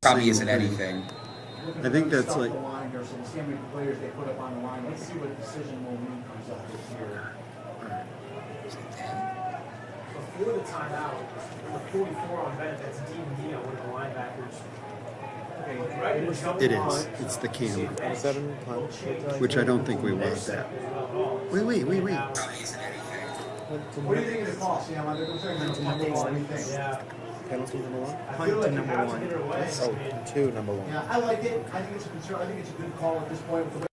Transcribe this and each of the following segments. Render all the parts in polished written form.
Probably Same isn't thing. anything. I think that's like. The line here, so we'll see how many players they put up on the line. Let's see what decision Moline comes up with here. Before the timeout, number 44 on Bennett, that's D and D on one of the linebackers. It is. It's the camera. 7 times. Which I don't think we want that. Wait. Probably isn't anything. What do you think of the call, Sam? They're going to try to punt the ball. What do you think? Yeah. Penalty number 1? Punt to number 1. Oh, 2 number 1. Yeah, I like it. I think it's a concern. I think it's a good call at this point with the way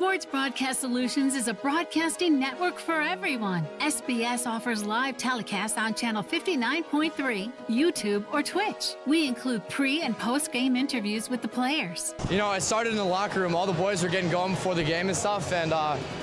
Sports Broadcast Solutions is a broadcasting network for everyone. SBS offers live telecasts on Channel 59.3, YouTube, or Twitch. We include pre- and post-game interviews with the players. You know, I started in the locker room. All the boys were getting going before the game and stuff, and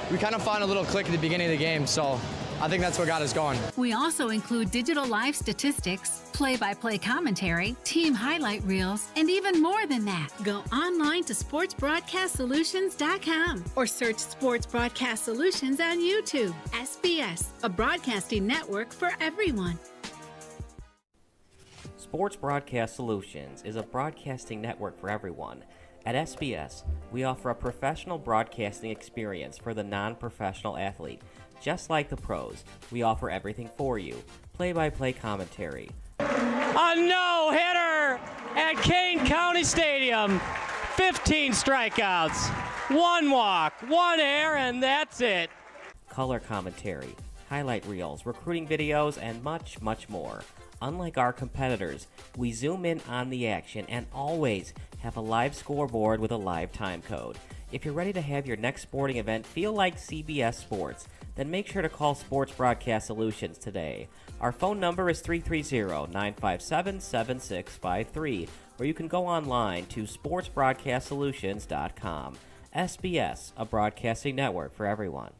we kind of found a little click at the beginning of the game, so I think that's what got us going. We also include digital live statistics, play-by-play commentary, team highlight reels, and even more than that. Go online to sportsbroadcastsolutions.com or search Sports Broadcast Solutions on YouTube. SBS, a broadcasting network for everyone. Sports Broadcast Solutions is a broadcasting network for everyone. At SBS, we offer a professional broadcasting experience for the non-professional athlete. Just like the pros, we offer everything for you. Play-by-play commentary. A no-hitter at Kane County Stadium. 15 strikeouts, 1 walk, 1 error, and that's it. Color commentary, highlight reels, recruiting videos, and much, much more. Unlike our competitors, we zoom in on the action and always have a live scoreboard with a live time code. If you're ready to have your next sporting event feel like CBS Sports, then make sure to call Sports Broadcast Solutions today. Our phone number is 330-957-7653, or you can go online to sportsbroadcastsolutions.com. SBS, a broadcasting network for everyone.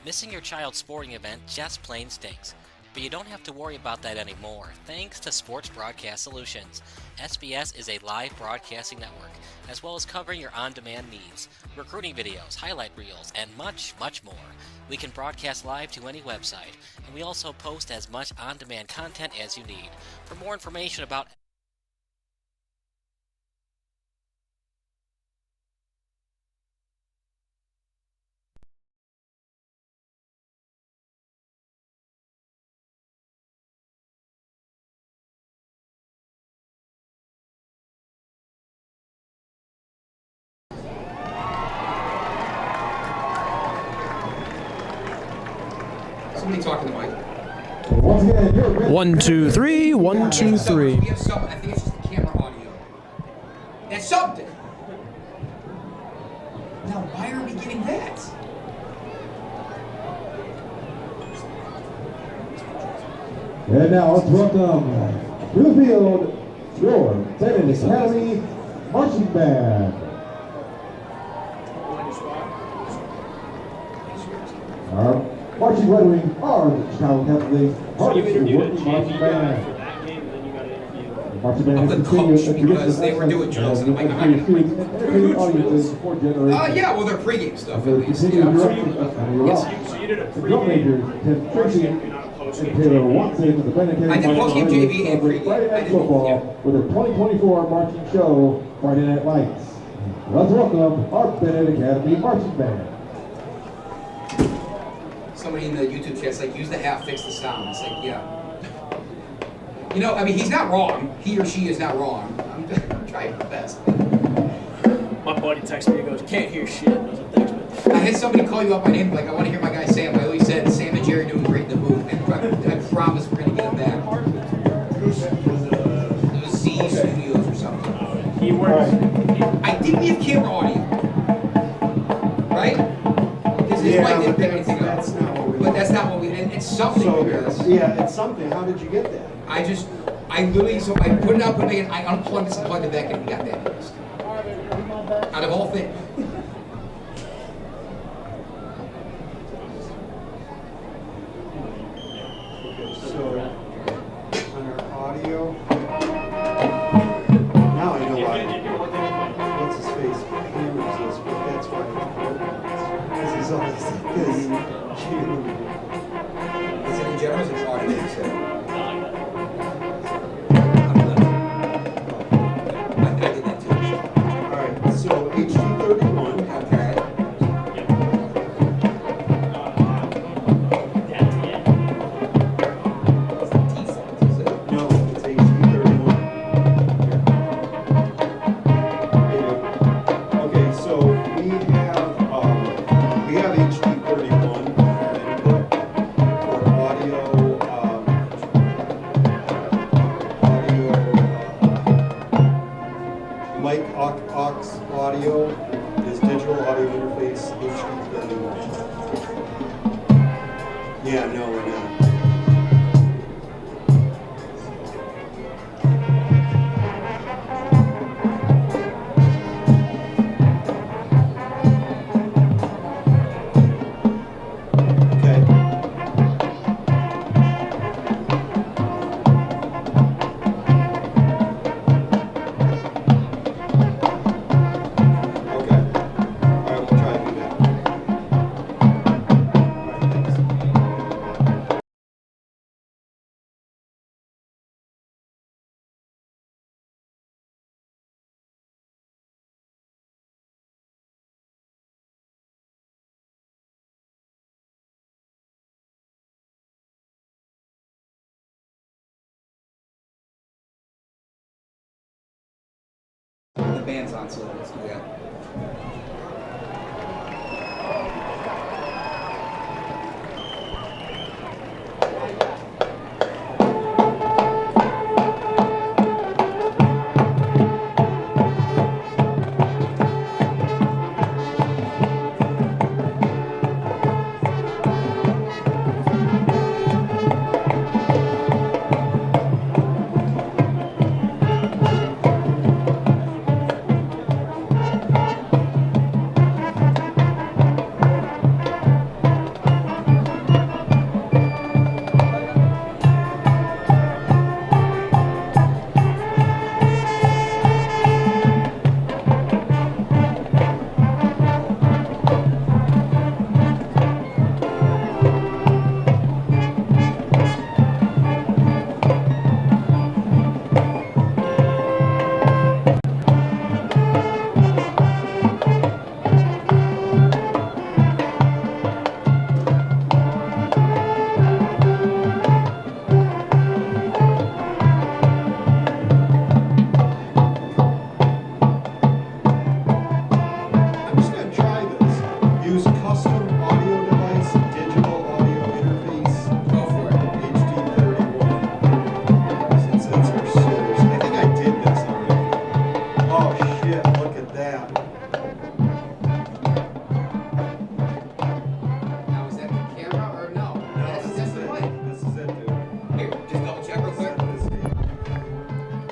Missing your child's sporting event just plain stinks. But you don't have to worry about that anymore, thanks to Sports Broadcast Solutions. SBS is a live broadcasting network, as well as covering your on-demand needs, recruiting videos, highlight reels, and much, much more. We can broadcast live to any website, and we also post as much on-demand content as you need. For more information about Somebody talking to Mike. 1, 2, 3, 1, 2, 3. We have some, I think it's just the camera audio. That's something. Now, why are we getting that? And now let's welcome to the field your Bennett Academy Marching Band. Our marching lettering are the Chicago Catholic Harvest Working Marching Band. Marching Band has continued Because they were doing drills and I'm like, I'm not gonna audiences for generations. yeah, well, they're pregame stuff at So least. continue Yeah. directing us on your rock. The drum majors, Tim Tracy and Taylor Watson of the Bennett I did postgame JV and celebrate pregame. Friday I Night did, Football yeah. with their 2024 marching show, Friday Night Lights. Let's welcome our Bennett Academy Marching Band. Somebody in the YouTube chat's like, use the app, fix the sound. It's like, yeah. You know, I mean, he's not wrong. He or she is not wrong. I'm trying my best. My buddy texted me and goes, can't hear shit. Doesn't text me. I had somebody call you up by name, like, I want to hear my guy Sam. I always said, Sam and Jerry doing great in the booth. And I promise we're going to get him back. It was Z Studios or something. He works. I think we have camera audio. Right? Because his mic didn't pick anything up. But that's not what we, and it's something. Yeah, it's something. How did you get that? I literally, so I put it out, put it in, I unplugged this and plugged it back in and we got that news. Out of all things. So, on our audio, now I know why. What's his face? Hammers this, but that's why it's broken. Because he's always, Is it in general, or is it audio you said? I did that too. Alright, so HD31. Mic aux audio is digital audio interface HD31. Yeah, no, we're not. The band's on, so let's do that.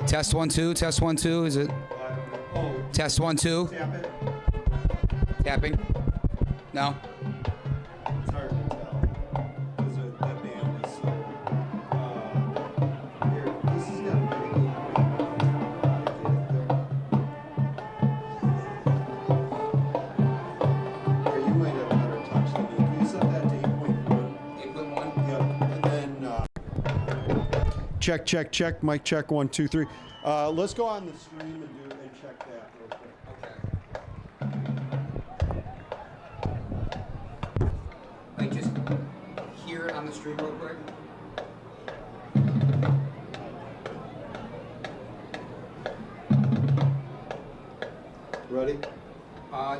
Test 1 2, test 1 2, is it? Test 1 2. Tap it. Tapping? No? It's hard to tell because that band is so. Here, this has got a pretty good Here, you might have a better touch than me. Can you set that to 8.1? 8.1? Yep. And then check, check, check. Mic check 1 2 3. Let's go on the stream and check that real quick. Okay. Like just hear it on the stream real quick. Ready?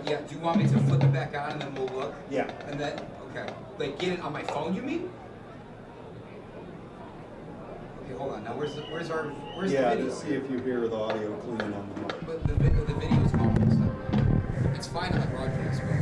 Yeah, do you want me to flip it back on and then we'll look? Yeah. And then, okay. Like get it on my phone, you mean? Okay, hold on. Now where's the Yeah, video? to see if you hear the audio clean on the mic. But the video's going, so it's fine on the broadcast, but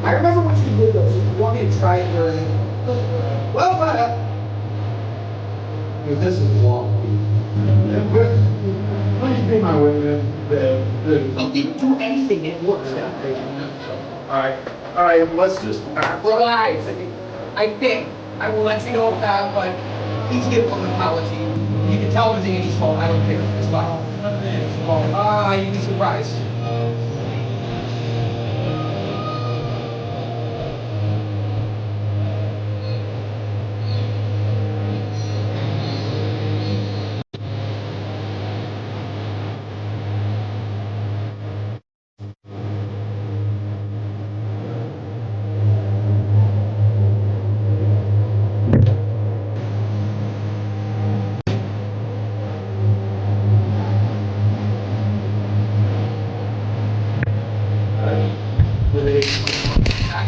I remember what you did though, so you want me to try it during. Well, this is long. Please be my witness. He didn't do anything, it works that way. Alright, let's just relax. I think I will let you know of that, but please give him an apology. You can tell him it's Andy's fault, I don't care. It's fine. You'd be surprised.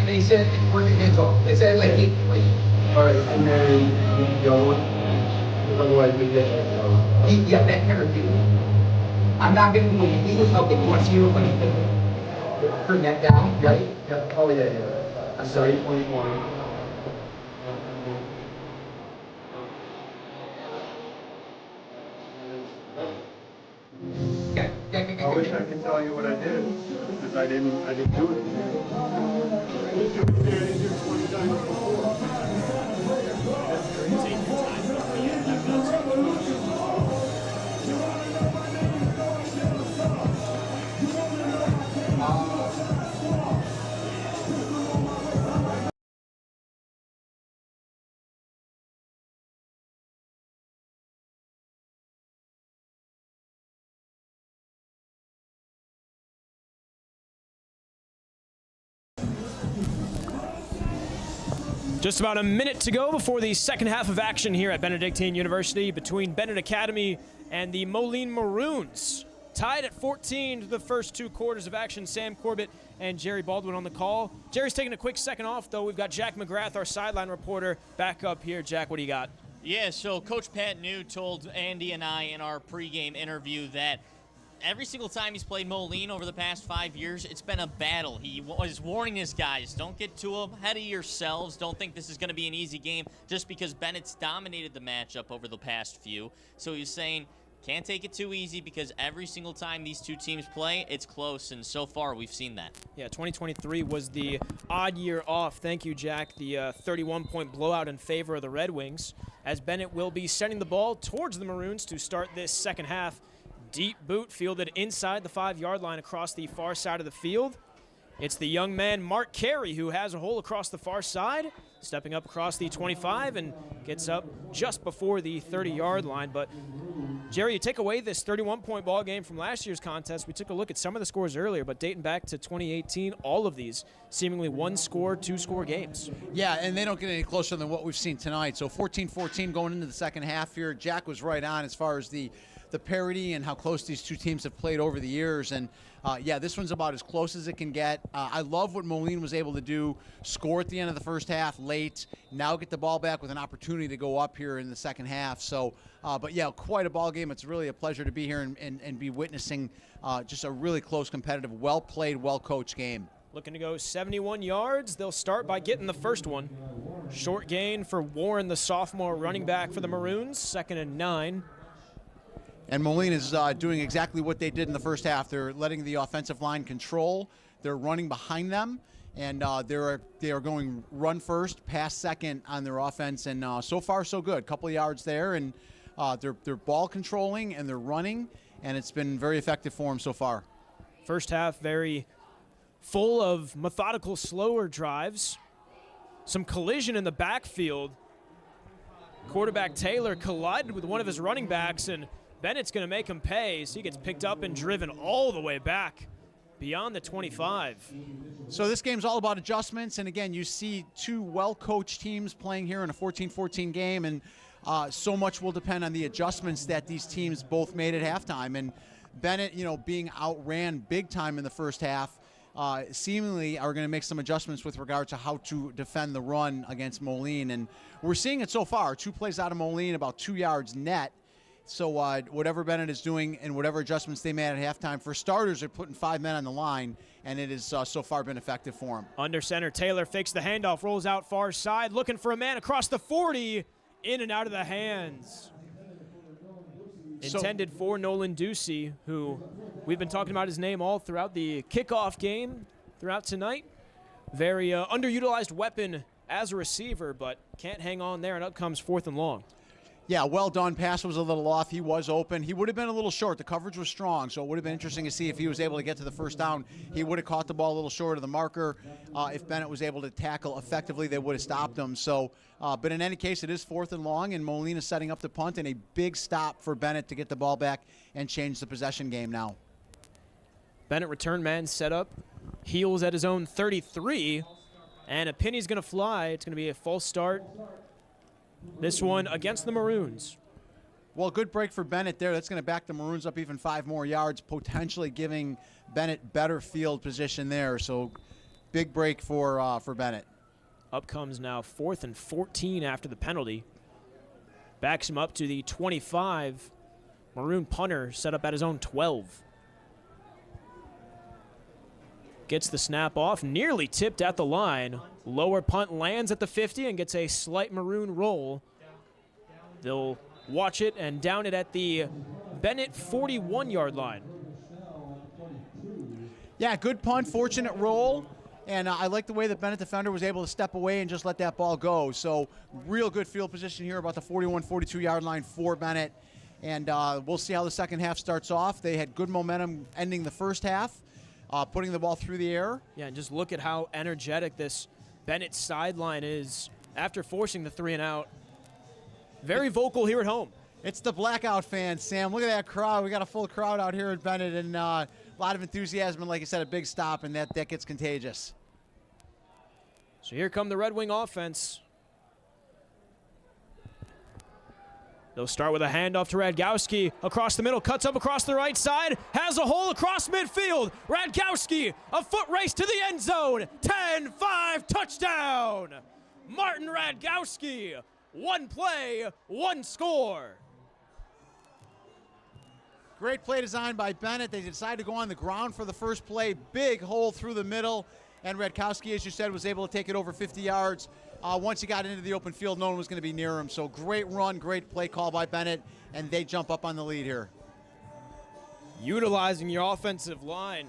He said, it said like alright, and then the other one? Otherwise we get yeah, that character. I'm not gonna do it. He was okay, you want to see real quick? Turn that down, right? Yeah. Oh yeah. I'm sorry, 21. I wish I could tell you what I did, because I didn't do it. Just about a minute to go before the second half of action here at Benedictine University between Bennett Academy and the Moline Maroons. Tied at 14 to the first 2 quarters of action. Sam Corbett and Jerry Baldwin on the call. Jerry's taking a quick second off, though. We've got Jack McGrath, our sideline reporter, back up here. Jack, what do you got? Yeah, so Coach Pat New told Andy and I in our pregame interview that every single time he's played Moline over the past 5 years, it's been a battle. He was warning his guys, don't get too ahead of yourselves. Don't think this is going to be an easy game just because Bennett's dominated the matchup over the past few. So he's saying, can't take it too easy because every single time these two teams play, it's close, and so far we've seen that. Yeah, 2023 was the odd year off. Thank you, Jack. The 31-point blowout in favor of the Red Wings, as Bennett will be sending the ball towards the Maroons to start this second half. Deep boot fielded inside the 5-yard line across the far side of the field. It's the young man, Mark Carey, who has a hole across the far side, stepping up across the 25 and gets up just before the 30-yard line. But, Jerry, you take away this 31-point ball game from last year's contest. We took a look at some of the scores earlier, but dating back to 2018, all of these seemingly 1-score, 2-score games. Yeah, and they don't get any closer than what we've seen tonight. So 14-14 going into the second half here. Jack was right on as far as the parity and how close these two teams have played over the years. And, yeah, this one's about as close as it can get. I love what Moline was able to do, score at the end of the first half late, now get the ball back with an opportunity to go up here in the second half. So, but, yeah, quite a ball game. It's really a pleasure to be here and be witnessing just a really close, competitive, well-played, well-coached game. Looking to go 71 yards. They'll start by getting the first one. Short gain for Warren, the sophomore running back for the Maroons, 2nd and 9. And Moline is doing exactly what they did in the first half. They're letting the offensive line control. They're running behind them, and they are going run first, pass second on their offense. And so far, so good. Couple of yards there, and they're ball controlling and they're running, and it's been very effective for them so far. First half very full of methodical, slower drives. Some collision in the backfield. Quarterback Taylor collided with one of his running backs, and Bennett's going to make him pay, so he gets picked up and driven all the way back beyond the 25. So this game's all about adjustments, and again, you see two well-coached teams playing here in a 14-14 game, and so much will depend on the adjustments that these teams both made at halftime. And Bennett, being outran big time in the first half, seemingly are going to make some adjustments with regard to how to defend the run against Moline. And we're seeing it so far. 2 plays out of Moline, about 2 yards net. So whatever Bennett is doing and whatever adjustments they made at halftime, for starters, they're putting 5 men on the line, and it has so far been effective for them. Under center, Taylor fakes the handoff, rolls out far side, looking for a man across the 40, in and out of the hands. Intended for Nolan Ducey, who we've been talking about his name all throughout the kickoff game, throughout tonight. Very underutilized weapon as a receiver, but can't hang on there, and up comes 4th and long. Yeah, well done. Pass was a little off. He was open. He would have been a little short. The coverage was strong, so it would have been interesting to see if he was able to get to the first down. He would have caught the ball a little short of the marker. If Bennett was able to tackle effectively, they would have stopped him. So, but in any case, it is 4th and long, and Moline is setting up the punt, and a big stop for Bennett to get the ball back and change the possession game now. Bennett return man set up, heels at his own 33, and a penny's going to fly. It's going to be a false start. This one against the Maroons. Well, good break for Bennett there. That's going to back the Maroons up even 5 more yards, potentially giving Bennett better field position there. So big break for Bennett. Up comes now 4th and 14 after the penalty. Backs him up to the 25. Maroon punter set up at his own 12. Gets the snap off, nearly tipped at the line. Lower punt lands at the 50 and gets a slight Maroon roll. They'll watch it and down it at the Bennett 41-yard line. Yeah, good punt, fortunate roll. And I like the way the Bennett defender was able to step away and just let that ball go. So real good field position here about the 41, 42-yard line for Bennett. And we'll see how the second half starts off. They had good momentum ending the first half, putting the ball through the air. Yeah, and just look at how energetic this Bennett sideline is after forcing the 3 and out. Very vocal here at home. It's the blackout fans, Sam. Look at that crowd. We got a full crowd out here at Bennett, and a lot of enthusiasm, and like I said, a big stop, and that gets contagious. So here come the Red Wing offense. They'll start with a handoff to Radgowski. Across the middle, cuts up across the right side, has a hole across midfield. Radgowski, a foot race to the end zone. 10-5, touchdown. Martin Radgowski, 1 play, 1 score. Great play design by Bennett. They decided to go on the ground for the first play. Big hole through the middle. And Radkowski, as you said, was able to take it over 50 yards. Once he got into the open field, no one was going to be near him. So great run, great play call by Bennett, and they jump up on the lead here. Utilizing your offensive line.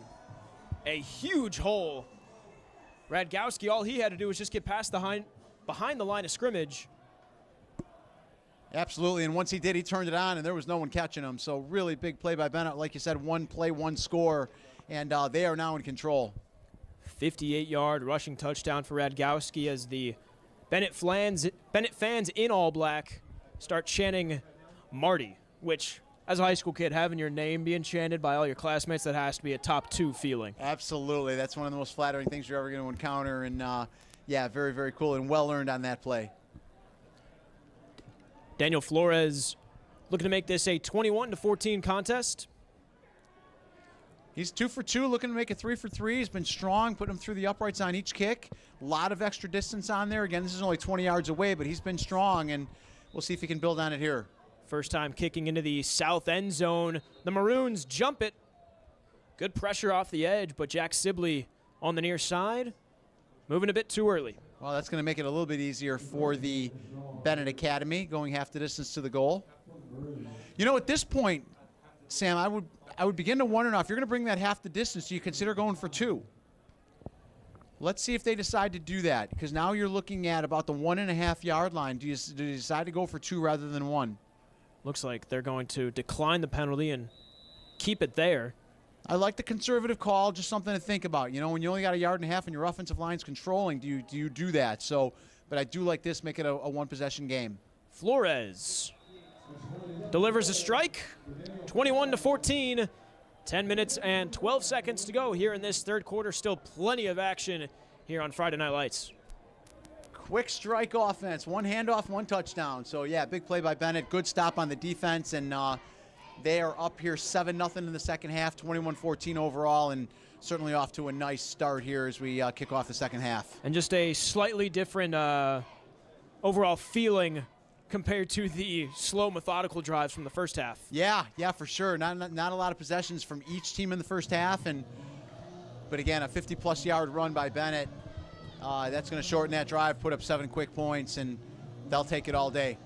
A huge hole. Radgowski, all he had to do was just get past behind the line of scrimmage. Absolutely, and once he did, he turned it on, and there was no one catching him. So really big play by Bennett. Like you said, 1 play, 1 score, and they are now in control. 58-yard rushing touchdown for Radgowski as the Bennett fans in all black start chanting Marty, which, as a high school kid, having your name being chanted by all your classmates, that has to be a top 2 feeling. Absolutely. That's one of the most flattering things you're ever going to encounter, and yeah, very, very cool and well earned on that play. Daniel Flores looking to make this a 21-14 contest. He's 2 for 2, looking to make it 3 for 3. He's been strong, putting him through the uprights on each kick. A lot of extra distance on there. Again, this is only 20 yards away, but he's been strong, and we'll see if he can build on it here. First time kicking into the south end zone. The Maroons jump it. Good pressure off the edge, but Jack Sibley on the near side, moving a bit too early. Well, that's going to make it a little bit easier for the Bennett Academy, going half the distance to the goal. You know, at this point, Sam, I would begin to wonder now, if you're going to bring that half the distance, do you consider going for 2? Let's see if they decide to do that, because now you're looking at about the 1.5-yard line. Do you decide to go for 2 rather than 1? Looks like they're going to decline the penalty and keep it there. I like the conservative call, just something to think about. You know, when you only got 1.5 yards and your offensive line's controlling, do you do that? So, but I do like this, make it a 1-possession game. Flores delivers a strike, 21-14. 10 minutes and 12 seconds to go here in this third quarter. Still plenty of action here on Friday Night Lights. Quick strike offense, one handoff, one touchdown. So yeah, big play by Bennett. Good stop on the defense, and they are up here 7-0 in the second half, 21-14 overall, and certainly off to a nice start here as we kick off the second half. And just a slightly different overall feeling compared to the slow, methodical drives from the first half. Yeah, for sure. Not a lot of possessions from each team in the first half, but again, a 50-plus yard run by Bennett. That's going to shorten that drive, put up 7 quick points, and they'll take it all day.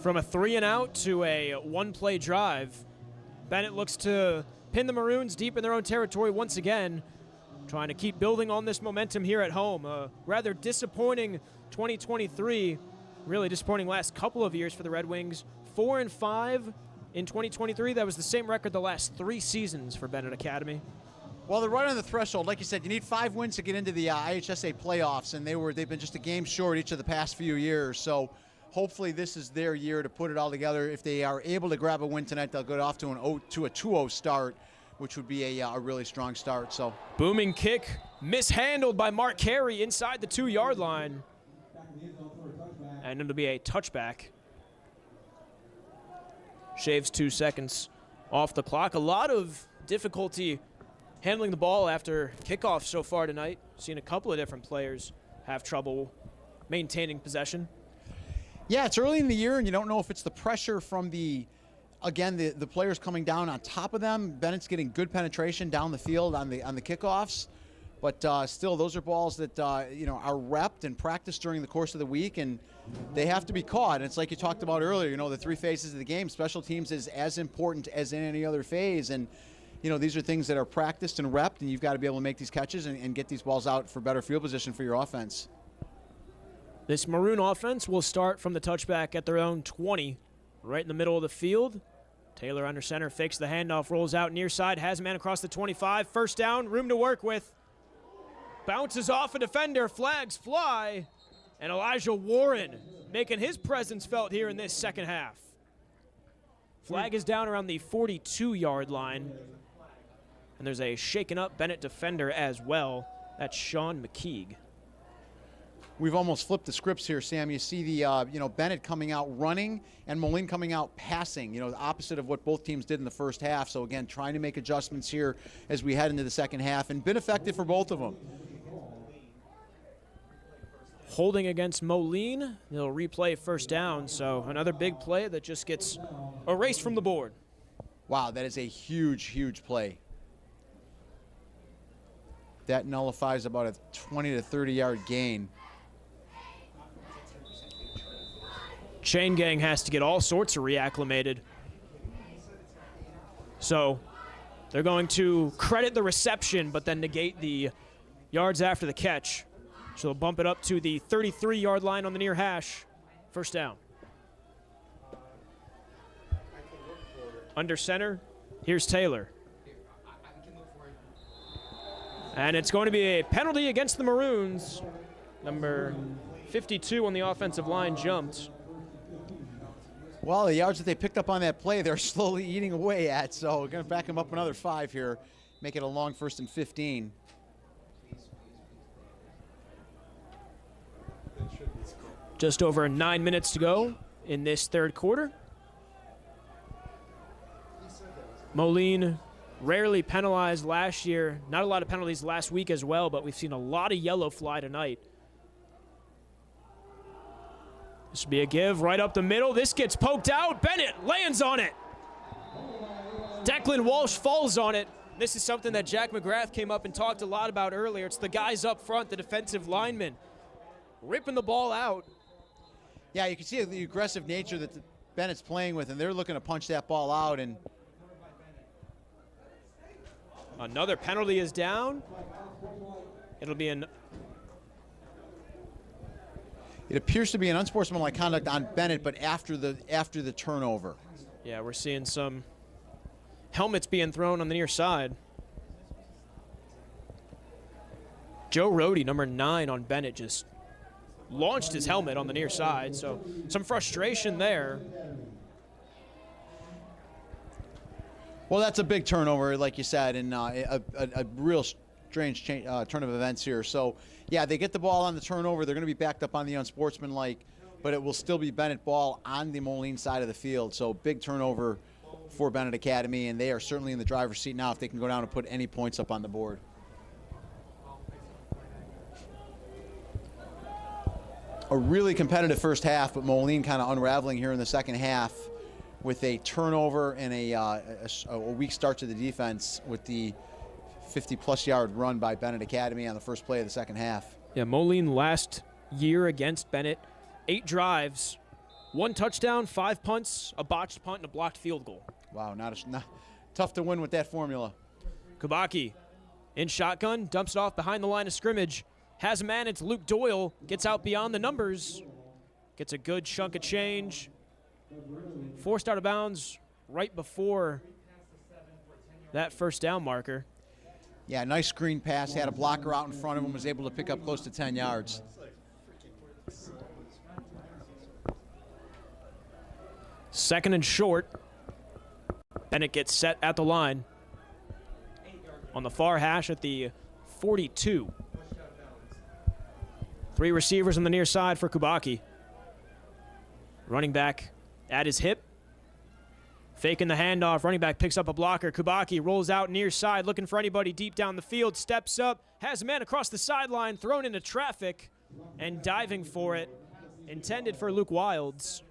From a 3-and-out to a one-play drive, Bennett looks to pin the Maroons deep in their own territory once again, trying to keep building on this momentum here at home. A rather disappointing 2023, really disappointing last couple of years for the Red Wings. 4-5 in 2023. That was the same record the last 3 seasons for Bennett Academy. Well, they're right on the threshold. Like you said, you need 5 wins to get into the IHSA playoffs, and they've been just a game short each of the past few years. So hopefully this is their year to put it all together. If they are able to grab a win tonight, they'll go off to a 2-0 start, which would be a really strong start. So booming kick, mishandled by Mark Carey inside the 2-yard line. And it'll be a touchback. Shaves 2 seconds off the clock. A lot of difficulty handling the ball after kickoff so far tonight. Seen a couple of different players have trouble maintaining possession. Yeah, it's early in the year, and you don't know if it's the pressure from the players coming down on top of them. Bennett's getting good penetration down the field on the kickoffs, but still, those are balls that are repped and practiced during the course of the week, and they have to be caught. And it's like you talked about earlier. The 3 phases of the game. Special teams is as important as in any other phase, and these are things that are practiced and repped, and you've got to be able to make these catches and get these balls out for better field position for your offense. This Maroon offense will start from the touchback at their own 20, right in the middle of the field. Taylor under center, fakes the handoff, rolls out near side, has a man across the 25. First down, room to work with. Bounces off a defender, flags fly, and Elijah Warren making his presence felt here in this second half. Flag is down around the 42-yard line, and there's a shaken up Bennett defender as well. That's Sean McKeague. We've almost flipped the scripts here, Sam. You see the Bennett coming out running and Moline coming out passing, the opposite of what both teams did in the first half. So again, trying to make adjustments here as we head into the second half, and been effective for both of them. Holding against Moline, they'll replay first down, so another big play that just gets erased from the board. Wow, that is a huge, huge play. That nullifies about a 20 to 30-yard gain. Chain Gang has to get all sorts of reacclimated. So they're going to credit the reception, but then negate the yards after the catch. So they'll bump it up to the 33-yard line on the near hash. First down. Under center, here's Taylor. And it's going to be a penalty against the Maroons. Number 52 on the offensive line jumped. Well, the yards that they picked up on that play, they're slowly eating away at. So we're going to back them up another 5 here, make it a long 1st and 15. Just over 9 minutes to go in this third quarter. Moline rarely penalized last year. Not a lot of penalties last week as well, but we've seen a lot of yellow fly tonight. This will be a give right up the middle. This gets poked out. Bennett lands on it. Declan Walsh falls on it. This is something that Jack McGrath came up and talked a lot about earlier. It's the guys up front, the defensive linemen, ripping the ball out. Yeah, you can see the aggressive nature that Bennett's playing with, and they're looking to punch that ball out. And another penalty is down. It'll be an... It appears to be an unsportsmanlike conduct on Bennett, but after the turnover. Yeah, we're seeing some helmets being thrown on the near side. Joe Rohde, number 9 on Bennett, just launched his helmet on the near side, so some frustration there. Well, that's a big turnover, like you said, and a real strange turn of events here. So, yeah, they get the ball on the turnover. They're going to be backed up on the unsportsmanlike, but it will still be Bennett ball on the Moline side of the field. So, big turnover for Bennett Academy, and they are certainly in the driver's seat now if they can go down and put any points up on the board. A really competitive first half, but Moline kind of unraveling here in the second half with a turnover and a weak start to the defense with the 50-plus yard run by Bennett Academy on the first play of the second half. Yeah, Moline last year against Bennett, 8 drives, 1 touchdown, 5 punts, a botched punt, and a blocked field goal. Wow, not tough to win with that formula. Kubaki in shotgun, dumps it off behind the line of scrimmage. Has a man, it's Luke Doyle, gets out beyond the numbers, gets a good chunk of change. Forced out of bounds right before that first down marker. Yeah, nice screen pass, had a blocker out in front of him, was able to pick up close to 10 yards. Second and short. Bennett gets set at the line. On the far hash at the 42. 3 receivers on the near side for Kubaki. Running back at his hip. Faking the handoff. Running back picks up a blocker. Kubaki rolls out near side, looking for anybody deep down the field. Steps up, has a man across the sideline, thrown into traffic, and diving for it. Intended for Luke Wilds.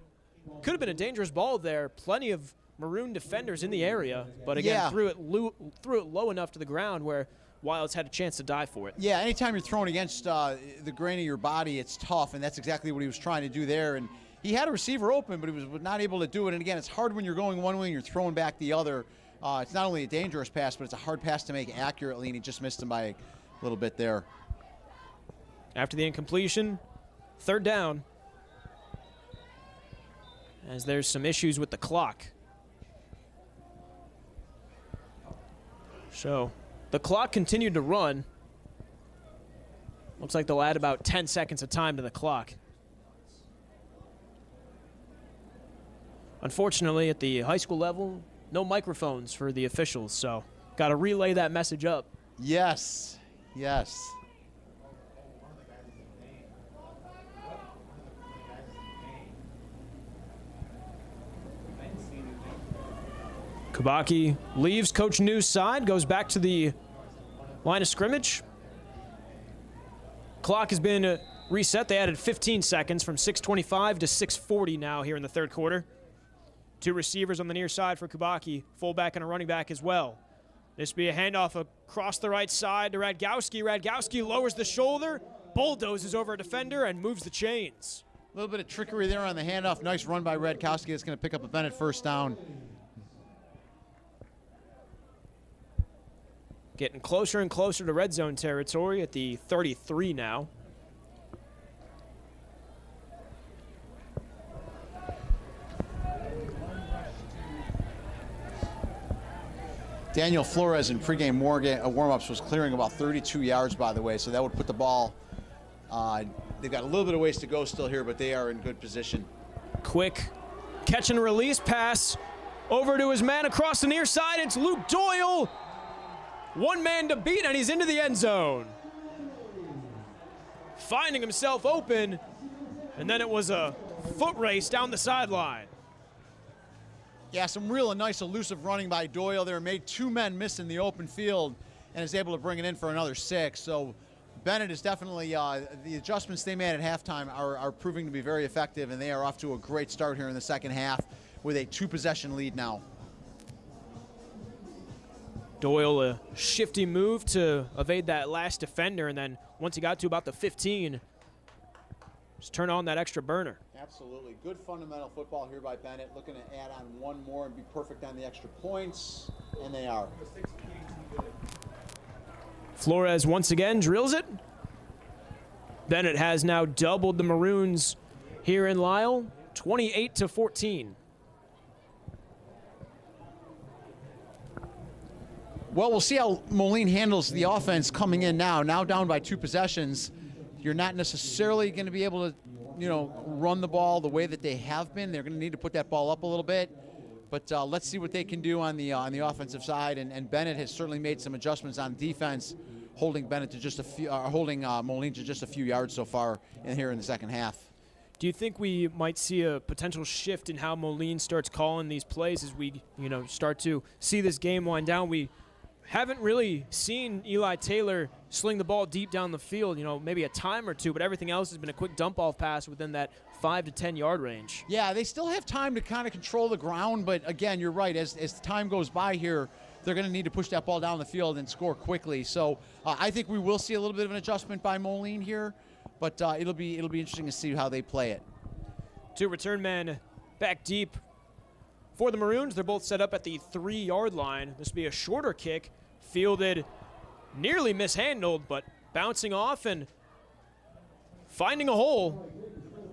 Could have been a dangerous ball there. Plenty of Maroon defenders in the area, but again, threw it low enough to the ground where Wilds had a chance to dive for it. Yeah, anytime you're throwing against the grain of your body, it's tough, and that's exactly what he was trying to do there. And he had a receiver open, but he was not able to do it. And again, it's hard when you're going one way and you're throwing back the other. It's not only a dangerous pass, but it's a hard pass to make accurately, and he just missed him by a little bit there. After the incompletion, third down, as there's some issues with the clock. So the clock continued to run. Looks like they'll add about 10 seconds of time to the clock. Unfortunately, at the high school level, no microphones for the officials, so got to relay that message up. Yes, yes. Kubaki leaves Coach New's side, goes back to the line of scrimmage. Clock has been reset. They added 15 seconds from 6:25 to 6:40 now here in the third quarter. 2 receivers on the near side for Kubaki, fullback and a running back as well. This will be a handoff across the right side to Radgowski. Radgowski lowers the shoulder, bulldozes over a defender, and moves the chains. A little bit of trickery there on the handoff. Nice run by Radkowski. That's going to pick up a Bennett first down. Getting closer and closer to red zone territory at the 33 now. Daniel Flores in pregame warm-ups was clearing about 32 yards, by the way, so that would put the ball. They've got a little bit of ways to go still here, but they are in good position. Quick catch and release pass over to his man across the near side. It's Luke Doyle. One man to beat, and he's into the end zone. Finding himself open, and then it was a foot race down the sideline. Yeah, some real nice elusive running by Doyle there. Made 2 men miss in the open field and is able to bring it in for another 6. So Bennett is definitely, the adjustments they made at halftime are proving to be very effective, and they are off to a great start here in the second half with a 2-possession lead now. Doyle, a shifty move to evade that last defender, and then once he got to about the 15, just turn on that extra burner. Absolutely. Good fundamental football here by Bennett. Looking to add on 1 more and be perfect on the extra points, and they are. Flores once again drills it. Bennett has now doubled the Maroons here in Lisle, 28-14. Well, we'll see how Moline handles the offense coming in now. Now down by 2 possessions. You're not necessarily going to be able to, run the ball the way that they have been. They're going to need to put that ball up a little bit. But let's see what they can do on the offensive side. And Bennett has certainly made some adjustments on defense, holding Bennett to just a few, Moline to just a few yards so far here in the second half. Do you think we might see a potential shift in how Moline starts calling these plays as we, start to see this game wind down? We haven't really seen Eli Taylor sling the ball deep down the field, maybe a time or two, but everything else has been a quick dump-off pass within that 5 to 10 yard range. Yeah, they still have time to kind of control the ground, but again, you're right. As time goes by here, they're going to need to push that ball down the field and score quickly. So I think we will see a little bit of an adjustment by Moline here, but it'll be interesting to see how they play it. Two return men back deep for the Maroons. They're both set up at the 3 yard line. This will be a shorter kick, fielded, nearly mishandled, but bouncing off and finding a hole.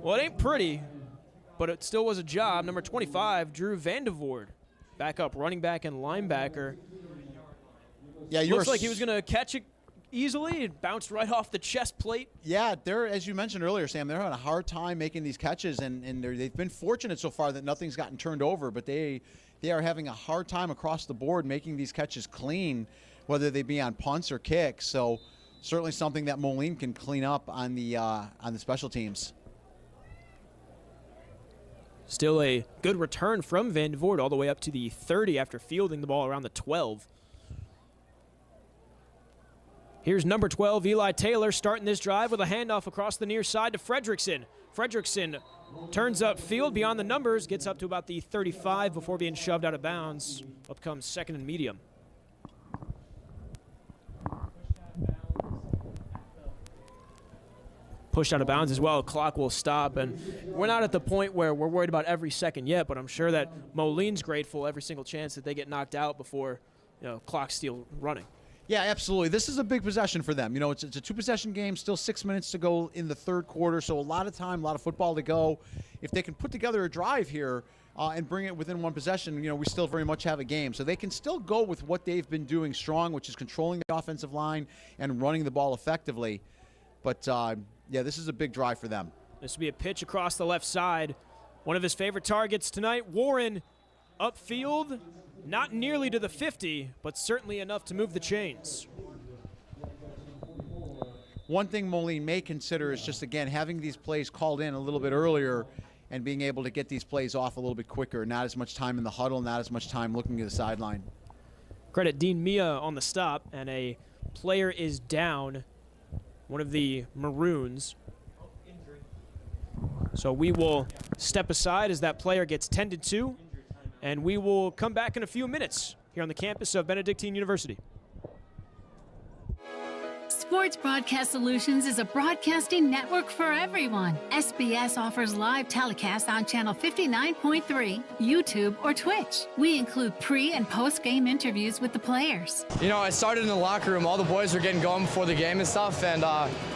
Well, it ain't pretty, but it still was a job. Number 25, Drew Vandevoort, back up, running back and linebacker. Yeah, looks like he was going to catch it easily. It bounced right off the chest plate. Yeah, as you mentioned earlier, Sam, they're having a hard time making these catches, and they've been fortunate so far that nothing's gotten turned over, but they are having a hard time across the board making these catches clean, whether they be on punts or kicks. So certainly something that Moline can clean up on the special teams. Still a good return from Vandevoort all the way up to the 30 after fielding the ball around the 12. Here's number 12, Eli Taylor, starting this drive with a handoff across the near side to Fredrickson. Fredrickson turns up field beyond the numbers, gets up to about the 35 before being shoved out of bounds. Up comes second and medium. Pushed out of bounds as well. Clock will stop, and we're not at the point where we're worried about every second yet, but I'm sure that Moline's grateful every single chance that they get knocked out before clock's still running. Yeah, absolutely. This is a big possession for them. It's a 2-possession game, still 6 minutes to go in the third quarter, so a lot of time, a lot of football to go. If they can put together a drive here and bring it within one possession, we still very much have a game. So they can still go with what they've been doing strong, which is controlling the offensive line and running the ball effectively. But, yeah, this is a big drive for them. This will be a pitch across the left side. One of his favorite targets tonight, Warren, upfield. Not nearly to the 50, but certainly enough to move the chains. One thing Moline may consider is just, again, having these plays called in a little bit earlier and being able to get these plays off a little bit quicker. Not as much time in the huddle, not as much time looking at the sideline. Credit Dean Mia on the stop, and a player is down, one of the Maroons. So we will step aside as that player gets tended to. And we will come back in a few minutes here on the campus of Benedictine University. Sports Broadcast Solutions is a broadcasting network for everyone. SBS offers live telecasts on channel 59.3, YouTube, or Twitch. We include pre- and post-game interviews with the players. I started in the locker room. All the boys were getting going before the game and stuff, and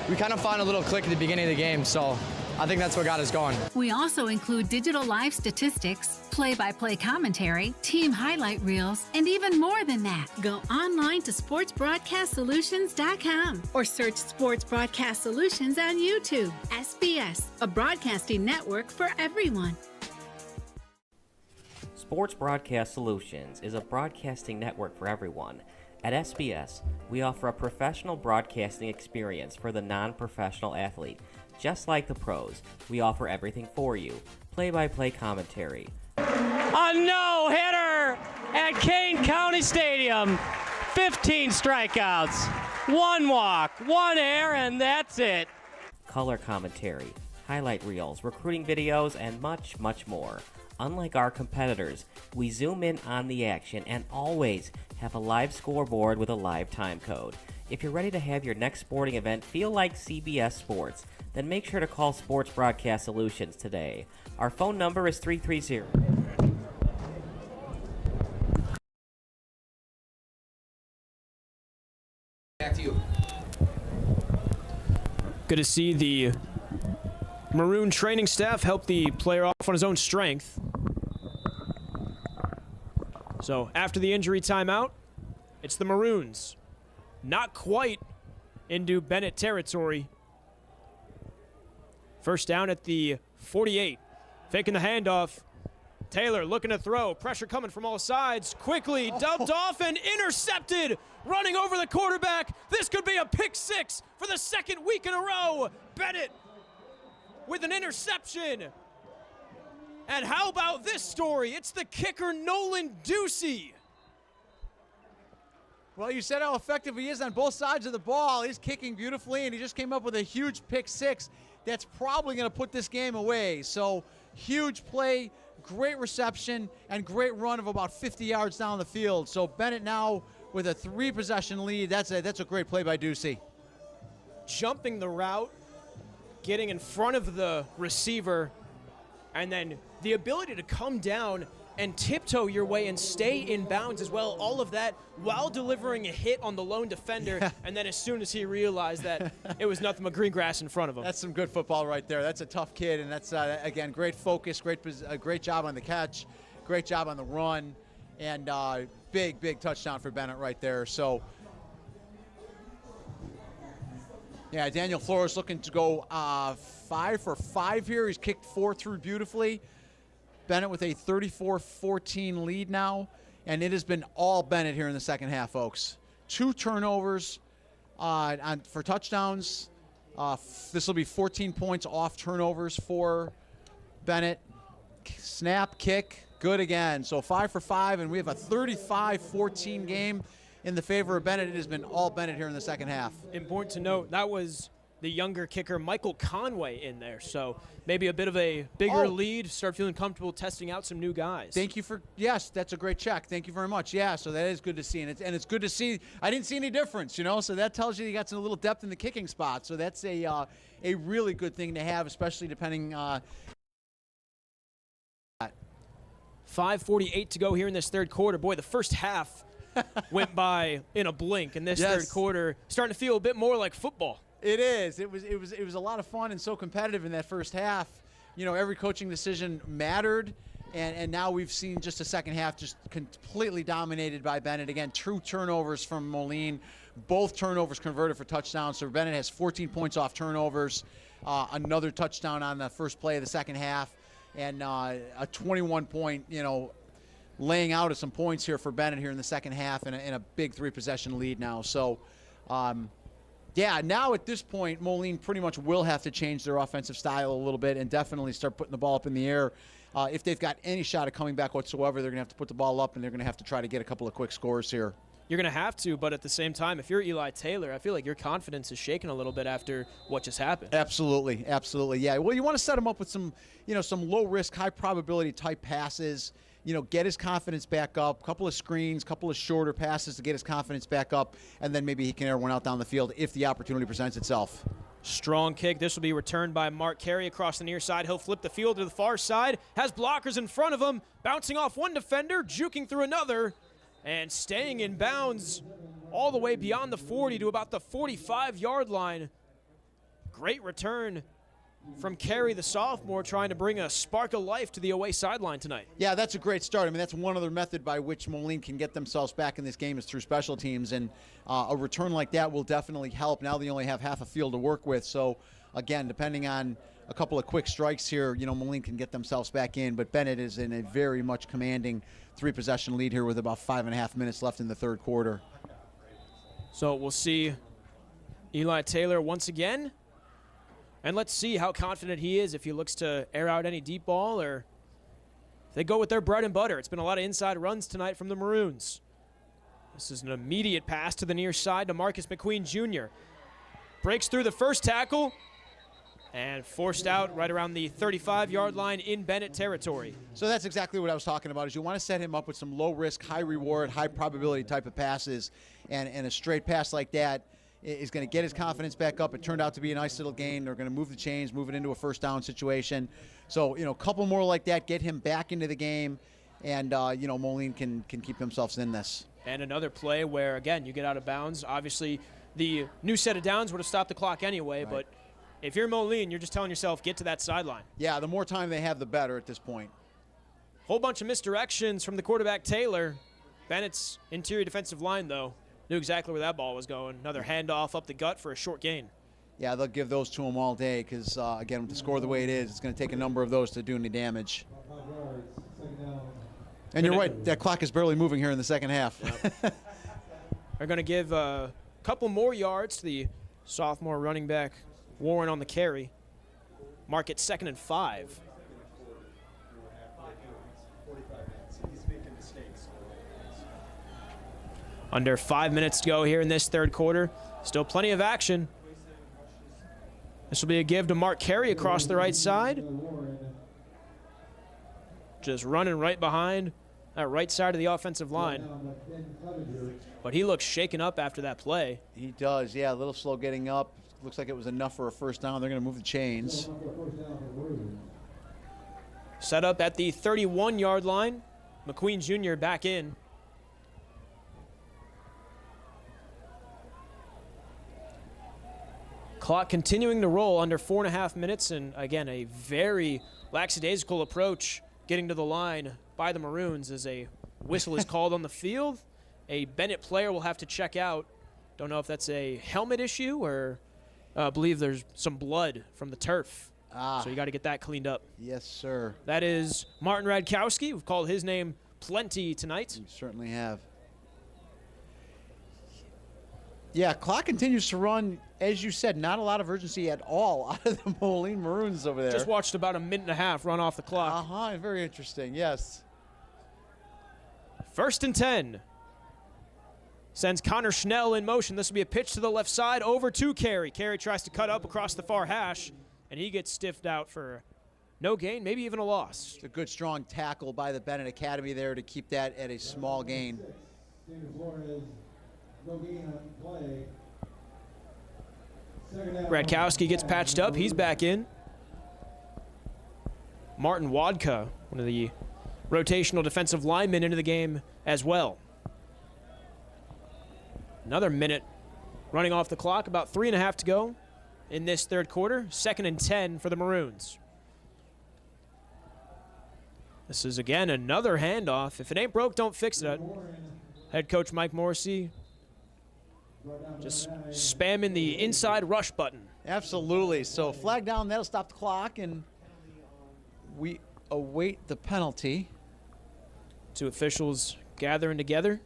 we kind of found a little click at the beginning of the game, so I think that's what got us going. We also include digital live statistics, play-by-play commentary, team highlight reels, and even more than that. Go online to sportsbroadcastsolutions.com or search Sports Broadcast Solutions on YouTube. SBS, a broadcasting network for everyone. Sports Broadcast Solutions is a broadcasting network for everyone. At SBS, we offer a professional broadcasting experience for the non-professional athlete. Just like the pros, we offer everything for you. Play-by-play commentary. A no-hitter at Kane County Stadium. 15 strikeouts, 1 walk, 1 error, and that's it. Color commentary, highlight reels, recruiting videos, and much, much more. Unlike our competitors, we zoom in on the action and always have a live scoreboard with a live time code. If you're ready to have your next sporting event feel like CBS Sports, then make sure to call Sports Broadcast Solutions today. Our phone number is 330. Back to you. Good to see the Maroon training staff help the player off on his own strength. So after the injury timeout, it's the Maroons. Not quite into Bennett territory. First down at the 48. Faking the handoff Taylor looking to throw. Pressure coming from all sides. Quickly dumped off and intercepted. Running over the quarterback. This could be a pick six for the second week in a row. Bennett with an interception. And how about this story? It's the kicker, Nolan Ducey. Well, you said how effective he is on both sides of the ball. He's kicking beautifully, and he just came up with a huge pick six that's probably going to put this game away. So, huge play, great reception, and great run of about 50 yards down the field. So, Bennett now with a 3-possession lead. That's a great play by Ducey. Jumping the route, getting in front of the receiver, and then the ability to come down and tiptoe your way and stay in bounds as well. All of that while delivering a hit on the lone defender. Yeah. And then as soon as he realized that it was nothing but green grass in front of him. That's some good football right there. That's a tough kid, and that's, again, great focus, great job on the catch, great job on the run, and big touchdown for Bennett right there. So, yeah, Daniel Flores looking to go 5 for 5 here. He's kicked 4 through beautifully. Bennett with a 34-14 lead now, and it has been all Bennett here in the second half, folks. 2 turnovers for touchdowns. This will be 14 points off turnovers for Bennett. Snap, kick, good again. So 5 for 5, and we have a 35-14 game in the favor of Bennett. It has been all Bennett here in the second half. Important to note, that was the younger kicker, Michael Conway, in there. So maybe a bit of a bigger lead, start feeling comfortable testing out some new guys. Thank you yes, that's a great check. Thank you very much. Yeah, so that is good to see. And it's good to see. I didn't see any difference, so that tells you got some little depth in the kicking spot. So that's a really good thing to have, especially depending 5:48 to go here in this third quarter. Boy, the first half went by in a blink, and this third quarter starting to feel a bit more like football. It is. It was a lot of fun and so competitive in that first half. Every coaching decision mattered, and now we've seen just a second half just completely dominated by Bennett. Again, 2 turnovers from Moline, both turnovers converted for touchdowns. So Bennett has 14 points off turnovers, another touchdown on the first play of the second half, and a 21-point, laying out of some points here for Bennett here in the second half, and a big 3-possession lead now. So. Yeah, now at this point, Moline pretty much will have to change their offensive style a little bit and definitely start putting the ball up in the air. If they've got any shot of coming back whatsoever, they're going to have to put the ball up, and they're going to have to try to get a couple of quick scores here. You're going to have to, but at the same time, if you're Eli Taylor, I feel like your confidence is shaken a little bit after what just happened. Absolutely, yeah. Well, you want to set him up with some low-risk, high-probability type passes. Get his confidence back up, couple of screens, couple of shorter passes to get his confidence back up, and then maybe he can air one out down the field if the opportunity presents itself. Strong kick. This will be returned by Mark Carey across the near side. He'll flip the field to the far side, has blockers in front of him, bouncing off one defender, juking through another, and staying in bounds all the way beyond the 40 to about the 45-yard line. Great return from Carey, the sophomore, trying to bring a spark of life to the away sideline tonight. Yeah, that's a great start. I mean, that's one other method by which Moline can get themselves back in this game is through special teams, and a return like that will definitely help. Now they only have half a field to work with, so again, depending on a couple of quick strikes here, Moline can get themselves back in, but Bennett is in a very much commanding 3-possession lead here with about 5.5 minutes left in the third quarter. So we'll see Eli Taylor once again. And let's see how confident he is if he looks to air out any deep ball or if they go with their bread and butter. It's been a lot of inside runs tonight from the Maroons. This is an immediate pass to the near side to Marcus McQueen Jr. Breaks through the first tackle and forced out right around the 35-yard line in Bennett territory. So that's exactly what I was talking about, is you want to set him up with some low-risk, high-reward, high-probability type of passes, and a straight pass like that is going to get his confidence back up. It turned out to be a nice little gain. They're going to move the chains, move it into a first down situation. So, a couple more like that, get him back into the game, and, Moline can keep themselves in this. And another play where, again, you get out of bounds. Obviously, the new set of downs would have stopped the clock anyway, but if you're Moline, you're just telling yourself, get to that sideline. Yeah, the more time they have, the better at this point. Whole bunch of misdirections from the quarterback, Taylor. Bennett's interior defensive line, though, knew exactly where that ball was going. Another handoff up the gut for a short gain. Yeah, they'll give those to him all day because, again, with the score the way it is, it's going to take a number of those to do any damage. And you're right, that clock is barely moving here in the second half. Are going to give a couple more yards to the sophomore running back, Warren, on the carry. Mark it 2nd and 5. Under 5 minutes to go here in this third quarter. Still plenty of action. This will be a give to Mark Carey across the right side. Just running right behind that right side of the offensive line. But he looks shaken up after that play. He does, yeah, a little slow getting up. Looks like it was enough for a first down. They're going to move the chains. Set up at the 31-yard line. McQueen Jr. back in. Clock continuing to roll under 4.5 minutes, and again, a very lackadaisical approach getting to the line by the Maroons as a whistle is called on the field. A Bennett player will have to check out. Don't know if that's a helmet issue or I believe there's some blood from the turf. So you got to get that cleaned up. Yes, sir. That is Martin Radkowski. We've called his name plenty tonight. We certainly have. Yeah, clock continues to run. As you said, not a lot of urgency at all out of the Moline Maroons over there. Just watched about a minute and a half run off the clock. Very interesting, yes. 1st and 10. Sends Connor Schnell in motion. This will be a pitch to the left side over to Carey. Carey tries to cut up across the far hash, and he gets stiffed out for no gain, maybe even a loss. It's a good, strong tackle by the Bennett Academy there to keep that at a small gain. Radkowski gets patched up. He's back in. Martin Wadka, one of the rotational defensive linemen, into the game as well. Another minute running off the clock, about 3.5 to go in this third quarter. 2nd and 10 for the Maroons. This is, again, another handoff. If it ain't broke, don't fix it. Head coach Mike Morrissey just spamming the inside rush button. Absolutely. So flag down, that'll stop the clock, and we await the penalty. Two officials gathering together.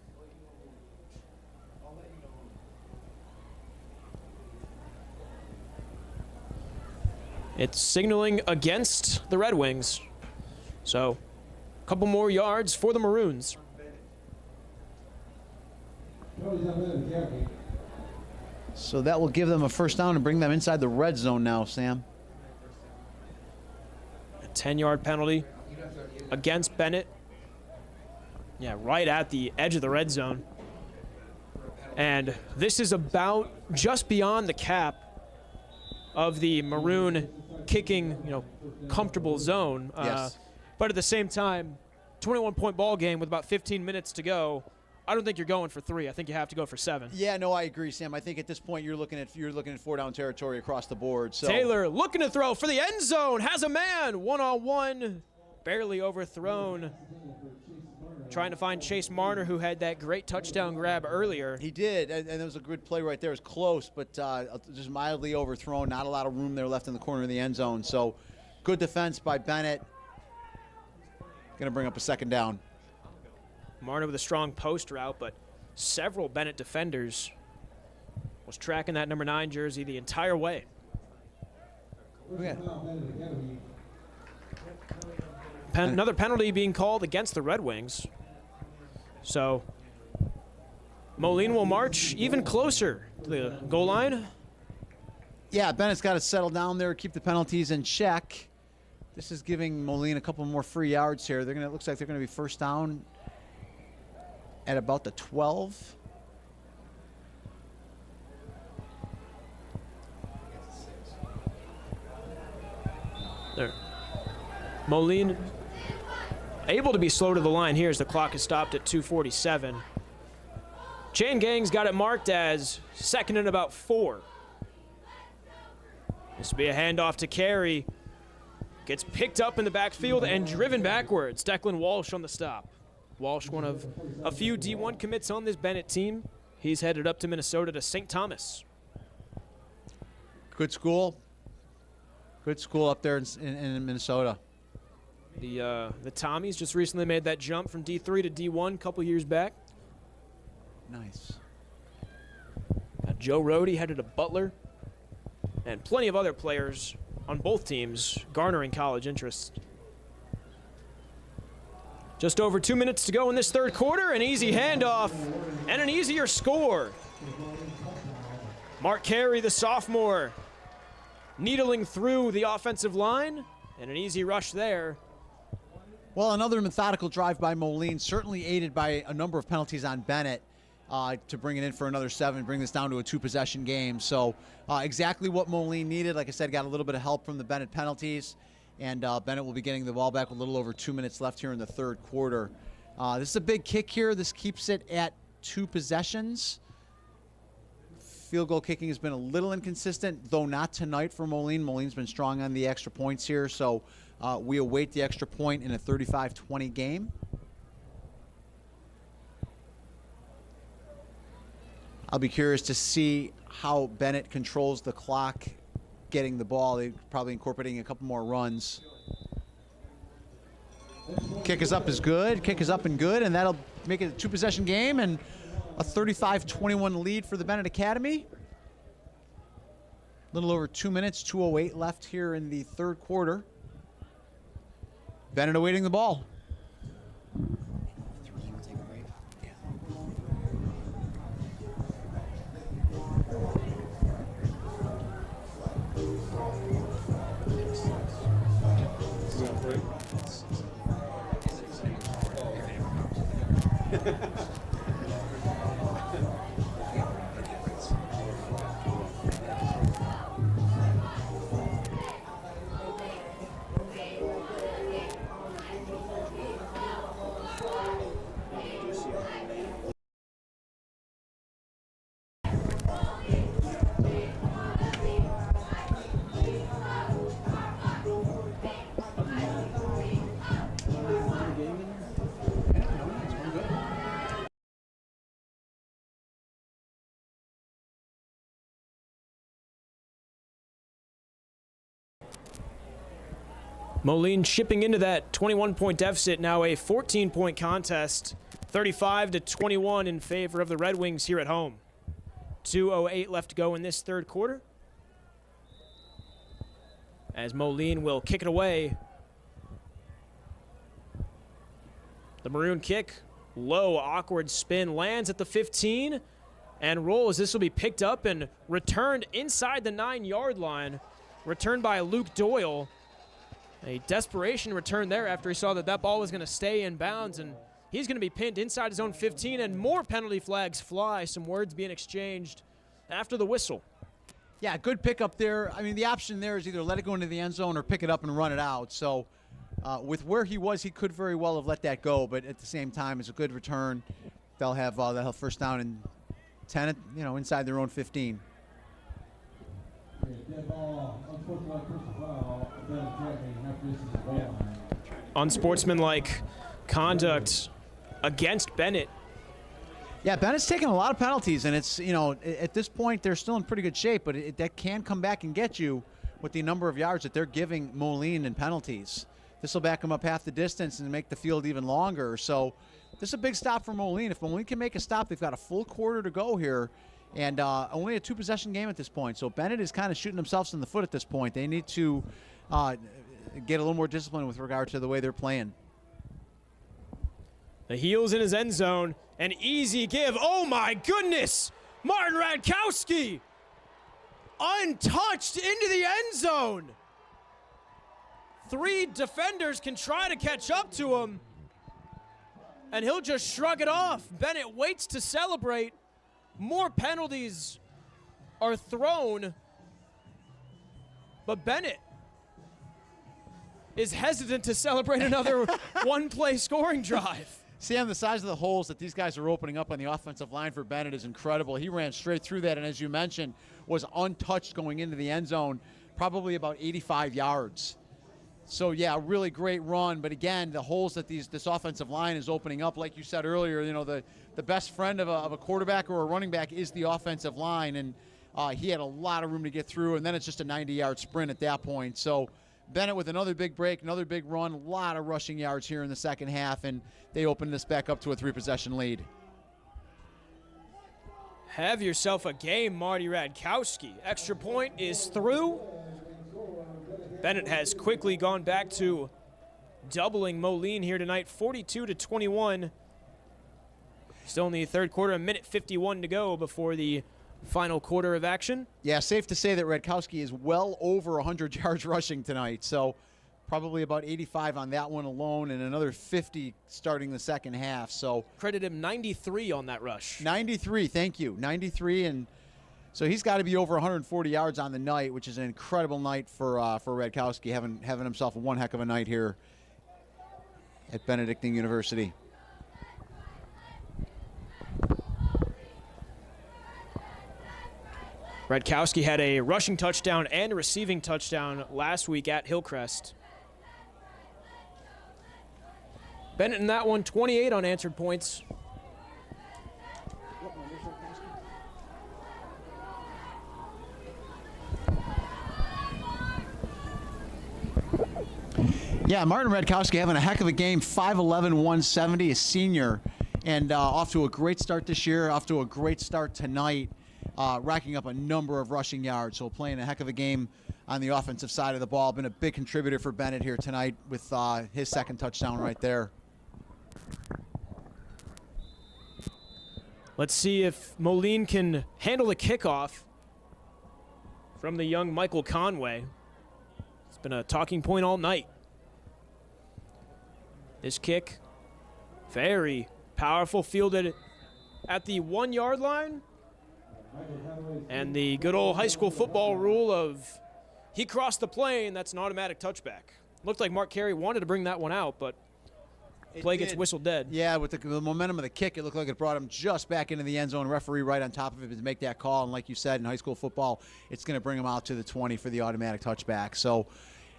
It's signaling against the Red Wings. So a couple more yards for the Maroons. So that will give them a first down and bring them inside the red zone now, Sam. A 10-yard penalty against Bennett. Yeah, right at the edge of the red zone. And this is about just beyond the cap of the Maroon kicking, comfortable zone. Yes. But at the same time, 21-point ball game with about 15 minutes to go. I don't think you're going for 3. I think you have to go for 7. Yeah, no, I agree, Sam. I think at this point you're looking at 4-down territory across the board. So Taylor looking to throw for the end zone, has a man, one-on-one, barely overthrown. Trying to find Chase Marner, who had that great touchdown grab earlier. He did, and it was a good play right there. It was close, but just mildly overthrown. Not a lot of room there left in the corner of the end zone. So good defense by Bennett. Going to bring up a 2nd down. Marner with a strong post route, but several Bennett defenders was tracking that number 9 jersey the entire way. Another penalty being called against the Red Wings. So Moline will march even closer to the goal line. Yeah, Bennett's got to settle down there, keep the penalties in check. This is giving Moline a couple more free yards here. It looks like they're going to be first down at about the 12. There. Moline able to be slow to the line here as the clock is stopped at 2:47. Chain Gang's got it marked as 2nd and about 4. This will be a handoff to Carey. Gets picked up in the backfield and driven backwards. Declan Walsh on the stop. Walsh, one of a few D1 commits on this Bennett team. He's headed up to Minnesota to St. Thomas. Good school. Good school up there in Minnesota. The Tommies just recently made that jump from D3 to D1 a couple years back. Nice. Got Joe Rohde headed to Butler, and plenty of other players on both teams garnering college interest. Just over 2 minutes to go in this third quarter. An easy handoff and an easier score. Mark Carey, the sophomore, needling through the offensive line, and an easy rush there. Well, another methodical drive by Moline, certainly aided by a number of penalties on Bennett to bring it in for another 7, bring this down to a 2-possession game. So exactly what Moline needed. Like I said, got a little bit of help from the Bennett penalties, and Bennett will be getting the ball back with a little over 2 minutes left here in the third quarter. This is a big kick here. This keeps it at 2 possessions. Field goal kicking has been a little inconsistent, though not tonight for Moline. Moline's been strong on the extra points here, so we await the extra point in a 35-20 game. I'll be curious to see how Bennett controls the clock getting the ball. They're probably incorporating a couple more runs. Kick is up is good. Kick is up and good, and that'll make it a 2-possession game and a 35-21 lead for the Bennett Academy. A little over 2 minutes, 2:08 left here in the third quarter. Bennett awaiting the ball. Moline chipping into that 21-point deficit, now a 14-point contest, 35-21 in favor of the Red Wings here at home. 2:08 left to go in this third quarter, as Moline will kick it away. The maroon kick, low, awkward spin, lands at the 15 and rolls. This will be picked up and returned inside the 9-yard line, returned by Luke Doyle. A desperation return there after he saw that that ball was going to stay in bounds, and he's going to be pinned inside his own 15, and more penalty flags fly. Some words being exchanged after the whistle. Yeah, good pickup there. I mean, the option there is either let it go into the end zone or pick it up and run it out. So with where he was, he could very well have let that go, but at the same time, it's a good return. They'll have first down and 10, inside their own 15. Unsportsmanlike conduct against Bennett. Yeah, Bennett's taking a lot of penalties, and it's, at this point, they're still in pretty good shape, but that can come back and get you with the number of yards that they're giving Moline in penalties. This will back them up half the distance and make the field even longer. So this is a big stop for Moline. If Moline can make a stop, they've got a full quarter to go here, and only a 2-possession game at this point. So Bennett is kind of shooting themselves in the foot at this point. They need to get a little more discipline with regard to the way they're playing. The heels in his end zone. An easy give. Oh, my goodness. Martin Radkowski untouched into the end zone. 3 defenders can try to catch up to him, and he'll just shrug it off. Bennett waits to celebrate. More penalties are thrown, but Bennett is hesitant to celebrate another one-play scoring drive. Sam, the size of the holes that these guys are opening up on the offensive line for Bennett is incredible. He ran straight through that, and as you mentioned, was untouched going into the end zone, probably about 85 yards. So, yeah, really great run. But, again, the holes that this offensive line is opening up, like you said earlier, the best friend of a quarterback or a running back is the offensive line. And he had a lot of room to get through, and then it's just a 90-yard sprint at that point. So Bennett with another big break, another big run, a lot of rushing yards here in the second half, and they open this back up to a 3-possession lead. Have yourself a game, Marty Radkowski. Extra point is through. Bennett has quickly gone back to doubling Moline here tonight, 42-21. Still in the third quarter, a minute 51 to go before the final quarter of action. Yeah, safe to say that Radkowski is well over 100 yards rushing tonight, so probably about 85 on that one alone and another 50 starting the second half. So credit him 93 on that rush. 93, thank you. 93, and so he's got to be over 140 yards on the night, which is an incredible night for Radkowski, having himself one heck of a night here at Benedictine University. Radkowski had a rushing touchdown and a receiving touchdown last week at Hillcrest. Bennett in that one, 28 unanswered points. Yeah, Martin Radkowski having a heck of a game, 5'11", 170, a senior, and off to a great start this year, off to a great start tonight. Racking up a number of rushing yards, so playing a heck of a game on the offensive side of the ball. Been a big contributor for Bennett here tonight with his second touchdown right there. Let's see if Moline can handle the kickoff from the young Michael Conway. It's been a talking point all night. This kick, very powerful, fielded at the 1-yard line. And the good old high school football rule of he crossed the plane, that's an automatic touchback. Looked like Mark Carey wanted to bring that one out, but play gets whistled dead. Yeah, with the momentum of the kick, it looked like it brought him just back into the end zone. Referee right on top of it to make that call. And like you said, in high school football, it's going to bring him out to the 20 for the automatic touchback. So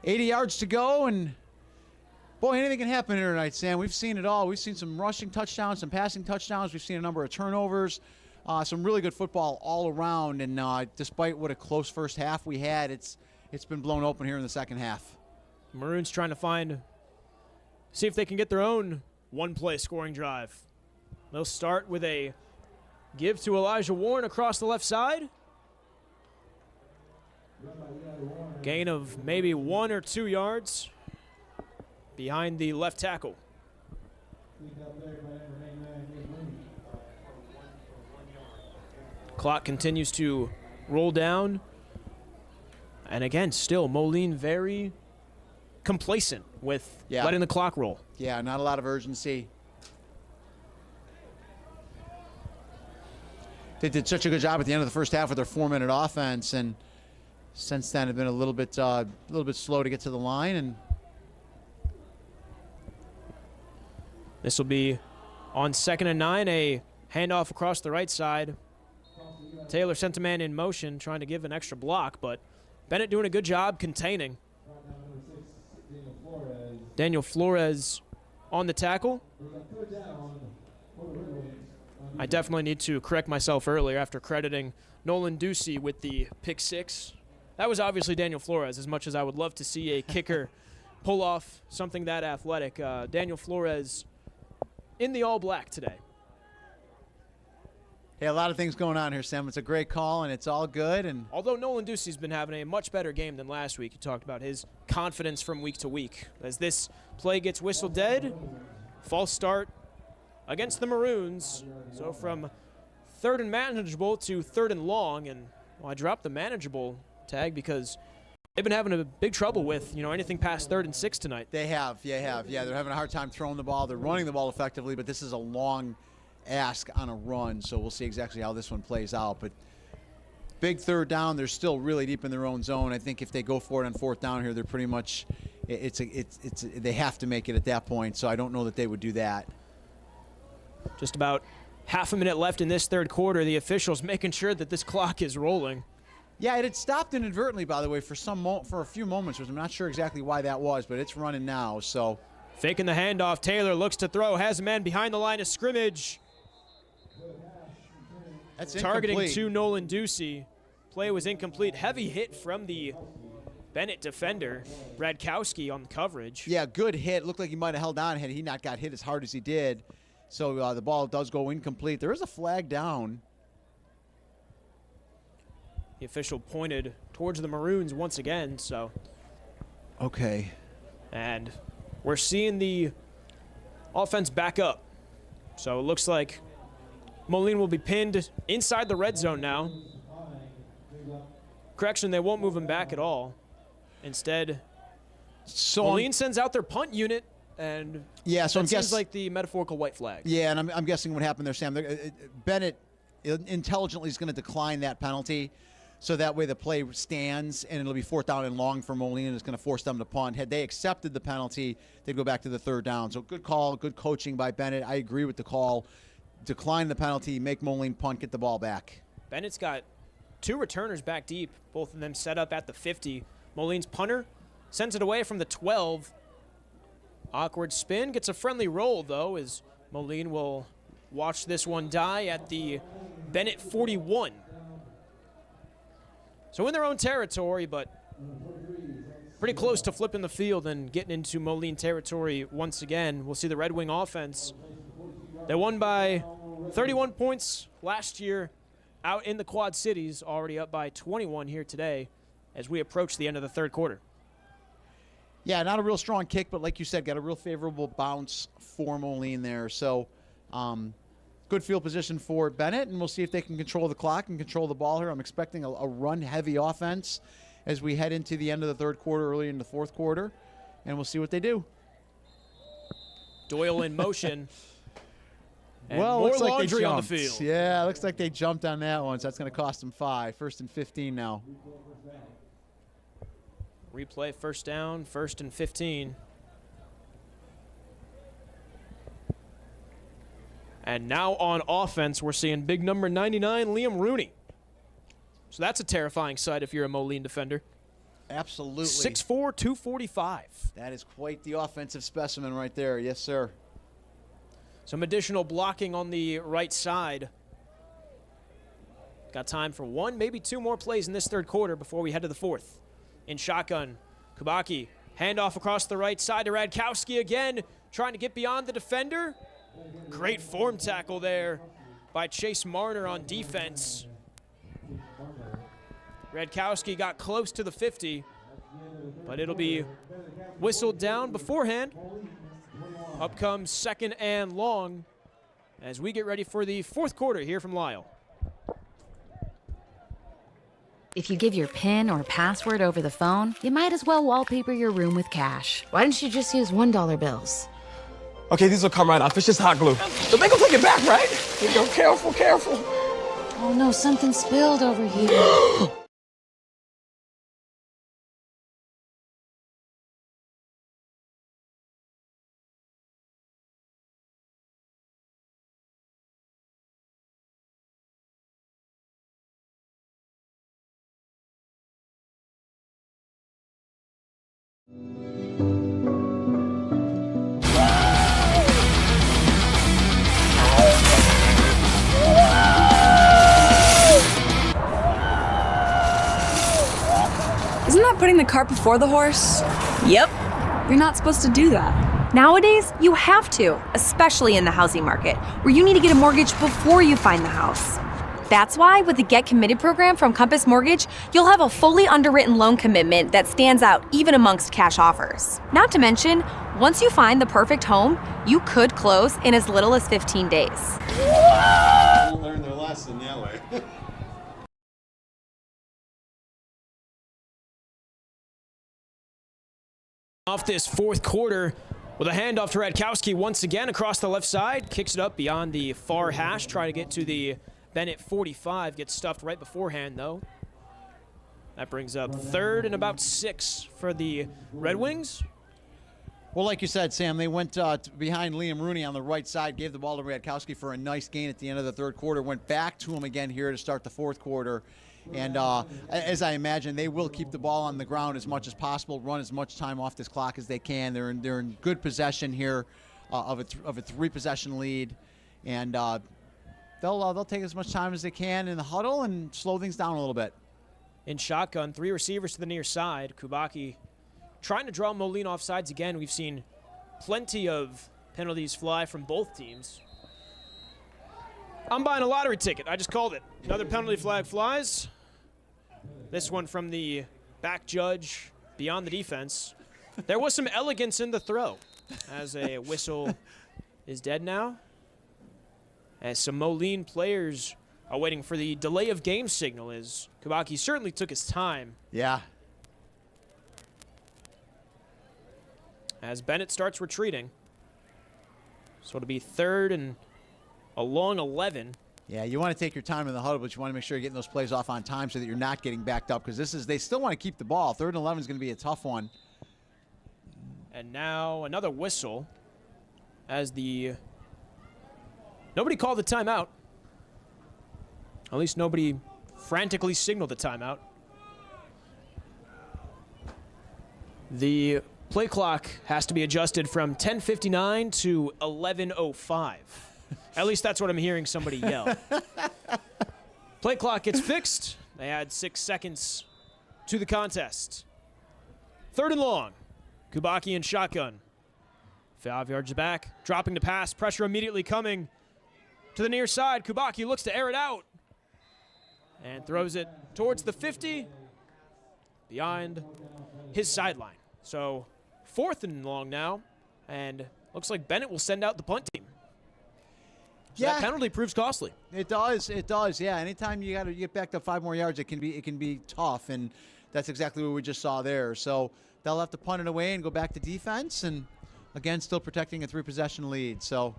80 yards to go, and boy, anything can happen here tonight, Sam. We've seen it all. We've seen some rushing touchdowns, some passing touchdowns. We've seen a number of turnovers. Some really good football all around, and despite what a close first half we had, it's been blown open here in the second half. Maroons trying to see if they can get their own one-play scoring drive. They'll start with a give to Elijah Warren across the left side. Gain of maybe 1 or 2 yards behind the left tackle. Clock continues to roll down. And again, still Moline very complacent with letting the clock roll. Yeah, not a lot of urgency. They did such a good job at the end of the first half with their 4-minute offense, and since then have been a little bit slow to get to the line. And this will be on 2nd and 9, a handoff across the right side. Taylor sent a man in motion, trying to give an extra block, but Bennett doing a good job containing. Daniel Flores on the tackle. I definitely need to correct myself earlier after crediting Nolan Ducey with the pick 6. That was obviously Daniel Flores, as much as I would love to see a kicker pull off something that athletic. Daniel Flores in the all-black today. Hey, a lot of things going on here, Sam. It's a great call, and it's all good. And although Nolan Ducey's been having a much better game than last week, he talked about his confidence from week to week. As this play gets whistled dead, false start against the Maroons. So from 3rd and manageable to 3rd and long, and I dropped the manageable tag because they've been having a big trouble with anything past 3rd and 6 tonight. They have. Yeah, they're having a hard time throwing the ball. They're running the ball effectively, but this is a long ask on a run, so we'll see exactly how this one plays out. But big 3rd down, they're still really deep in their own zone. I think if they go for it on 4th down here, they're pretty much they have to make it at that point. So I don't know that they would do that. Just about half a minute left in this 3rd quarter. The officials making sure that this clock is rolling. Yeah, it had stopped inadvertently, by the way, for a few moments, which I'm not sure exactly why that was, but it's running now. So faking the handoff, Taylor looks to throw, has a man behind the line of scrimmage. That's targeting to Nolan Ducey. Play was incomplete. Heavy hit from the Bennett defender, Radkowski, on the coverage. Yeah, good hit. Looked like he might have held on had he not got hit as hard as he did. So the ball does go incomplete. There is a flag down. The official pointed towards the Maroons once again, so. Okay. And we're seeing the offense back up. So it looks like Moline will be pinned inside the red zone now. Correction, they won't move him back at all. Instead, Moline sends out their punt unit, and yeah, so it seems like the metaphorical white flag. Yeah, and I'm guessing what happened there, Sam. Bennett intelligently is going to decline that penalty, so that way the play stands, and it'll be 4th down and long for Moline, and it's going to force them to punt. Had they accepted the penalty, they'd go back to the 3rd down. So good call, good coaching by Bennett. I agree with the call. Decline the penalty, make Moline punt, get the ball back. Bennett's got 2 returners back deep, both of them set up at the 50. Moline's punter sends it away from the 12. Awkward spin, gets a friendly roll, though, as Moline will watch this one die at the Bennett 41. So in their own territory, but pretty close to flipping the field and getting into Moline territory once again. We'll see the Red Wing offense. They won by 31 points last year out in the Quad Cities, already up by 21 here today as we approach the end of the 3rd quarter. Yeah, not a real strong kick, but like you said, got a real favorable bounce for Moline there. So good field position for Bennett, and we'll see if they can control the clock and control the ball here. I'm expecting a run-heavy offense as we head into the end of the 3rd quarter, early in the 4th quarter, and we'll see what they do. Doyle in motion. And well, more looks like laundry they on the jumped. field. Yeah, looks like they jumped on that one, so that's going to cost them 5. 1st and 15 now. Replay, 1st down, 1st and 15. And now on offense, we're seeing big number 99, Liam Rooney. So that's a terrifying sight if you're a Moline defender. Absolutely. 6'4", 245. That is quite the offensive specimen right there. Yes, sir. Some additional blocking on the right side. Got time for 1, maybe 2 more plays in this 3rd quarter before we head to the 4th. In shotgun, Kubaki, handoff across the right side to Radkowski again, trying to get beyond the defender. Great form tackle there by Chase Marner on defense. Radkowski got close to the 50, but it'll be whistled down beforehand. Up comes 2nd and long as we get ready for the 4th quarter here from Lyle. If you give your PIN or password over the phone, you might as well wallpaper your room with cash. Why don't you just use $1 bills? Okay, these will come right off. It's just hot glue. But they gonna take it back, right? You go, careful, careful. Oh no, something spilled over here. Isn't that putting the cart before the horse? Yep. You're not supposed to do that. Nowadays, you have to, especially in the housing market, where you need to get a mortgage before you find the house. That's why with the Get Committed program from Compass Mortgage, you'll have a fully underwritten loan commitment that stands out even amongst cash offers. Not to mention, once you find the perfect home, you could close in as little as 15 days. They'll learn their lesson that way. Off this 4th quarter with a handoff to Radkowski once again across the left side. Kicks it up beyond the far hash, trying to get to the Bennett 45. Gets stuffed right beforehand, though. That brings up 3rd and about 6 for the Red Wings. Well, like you said, Sam, they went behind Liam Rooney on the right side, gave the ball to Radkowski for a nice gain at the end of the 3rd quarter, went back to him again here to start the 4th quarter. And as I imagine, they will keep the ball on the ground as much as possible, run as much time off this clock as they can. They're in good possession here of a 3-possession lead, and they'll take as much time as they can in the huddle and slow things down a little bit. in shotgun. 3 receivers to the near side. Kubaki trying to draw Moline off sides again. We've seen plenty of penalties fly from both teams. I'm buying a lottery ticket. I just called it. Another penalty flag flies. This one from the back judge beyond the defense. There was some elegance in the throw as a whistle is dead now. As some Moline players are waiting for the delay of game signal, as Kubaki certainly took his time. Yeah. As Bennett starts retreating. So it'll be 3rd and a long 11. Yeah, you want to take your time in the huddle, but you want to make sure you're getting those plays off on time so that you're not getting backed up, because they still want to keep the ball. 3rd and 11 is going to be a tough one. And now another whistle as nobody called the timeout. At least nobody frantically signaled the timeout. The play clock has to be adjusted from 10:59 to 11:05. At least that's what I'm hearing somebody yell. Play clock gets fixed. They add 6 seconds to the contest. 3rd and long. Kubaki in shotgun. 5 yards back, dropping to pass. Pressure immediately coming to the near side. Kubaki looks to air it out and throws it towards the 50 behind his sideline. So 4th and long now, and looks like Bennett will send out the punt team. So that penalty proves costly. It does. Yeah, anytime you get backed up 5 more yards, it can be tough, and that's exactly what we just saw there. So they'll have to punt it away and go back to defense, and again, still protecting a 3-possession lead. So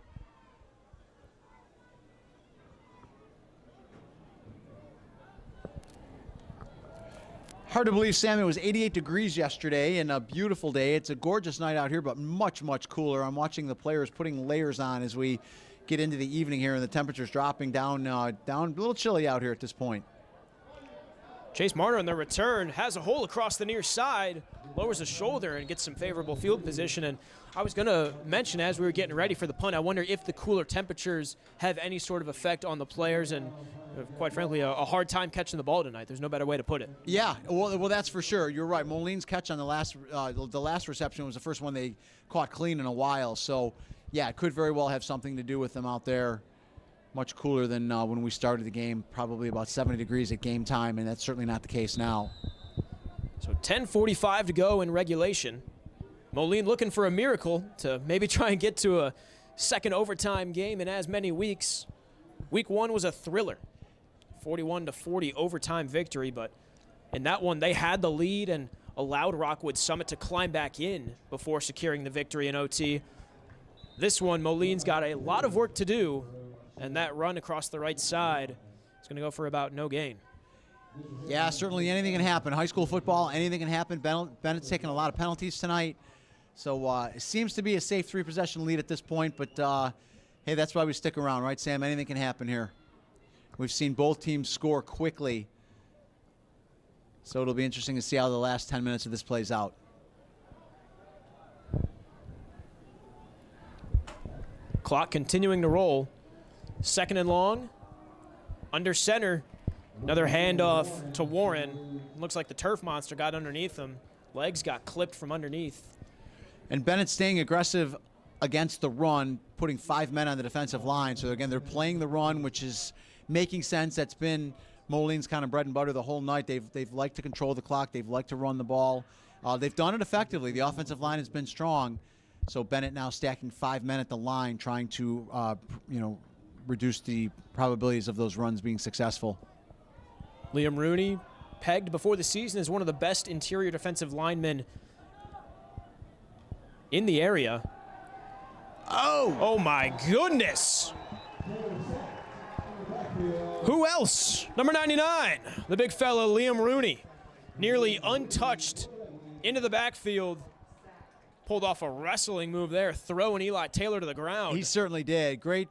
hard to believe, Sam, it was 88 degrees yesterday and a beautiful day. It's a gorgeous night out here, but much, much cooler. I'm watching the players putting layers on as we get into the evening here, and the temperature's dropping down a little chilly out here at this point. Chase Marner on the return has a hole across the near side, lowers his shoulder and gets some favorable field position. And I was going to mention as we were getting ready for the punt, I wonder if the cooler temperatures have any sort of effect on the players, and quite frankly, a hard time catching the ball tonight. There's no better way to put it. Yeah, well, that's for sure. You're right. Moline's catch on the last reception was the first one they caught clean in a while. So, yeah, it could very well have something to do with them out there. Much cooler than when we started the game, probably about 70 degrees at game time, and that's certainly not the case now. So 10:45 to go in regulation. Moline looking for a miracle to maybe try and get to a second overtime game in as many weeks. Week 1 was a thriller, 41-40 overtime victory, but in that one they had the lead and allowed Rockwood Summit to climb back in before securing the victory in OT. This one, Moline's got a lot of work to do, and that run across the right side is going to go for about no gain. Yeah, certainly anything can happen. High school football, anything can happen. Bennett's taking a lot of penalties tonight. So it seems to be a safe 3-possession lead at this point, but hey, that's why we stick around, right, Sam? Anything can happen here. We've seen both teams score quickly, so it'll be interesting to see how the last 10 minutes of this plays out. Clock continuing to roll. 2nd and long. Under center. Another handoff to Warren. Looks like the turf monster got underneath him. Legs got clipped from underneath. And Bennett staying aggressive against the run, putting 5 men on the defensive line. So again, they're playing the run, which is making sense. That's been Moline's kind of bread and butter the whole night. They've liked to control the clock. They've liked to run the ball. They've done it effectively. The offensive line has been strong. So Bennett now stacking 5 men at the line, trying to reduce the probabilities of those runs being successful. Liam Rooney, pegged before the season as one of the best interior defensive linemen in the area. Oh my goodness! Who else? Number 99, the big fella Liam Rooney, nearly untouched into the backfield. Pulled off a wrestling move there, throwing Eli Taylor to the ground. He certainly did. Great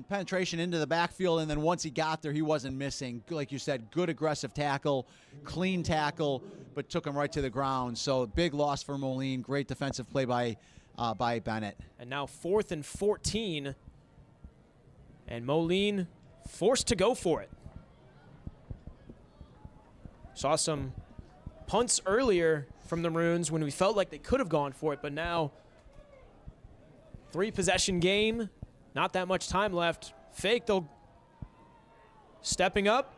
penetration into the backfield, and then once he got there, he wasn't missing. Like you said, good aggressive tackle, clean tackle, but took him right to the ground. So big loss for Moline. Great defensive play by Bennett. And now 4th and 14, and Moline forced to go for it. Saw some punts earlier from the Maroons when we felt like they could have gone for it, but now 3-possession game, not that much time left. Fake, they'll stepping up.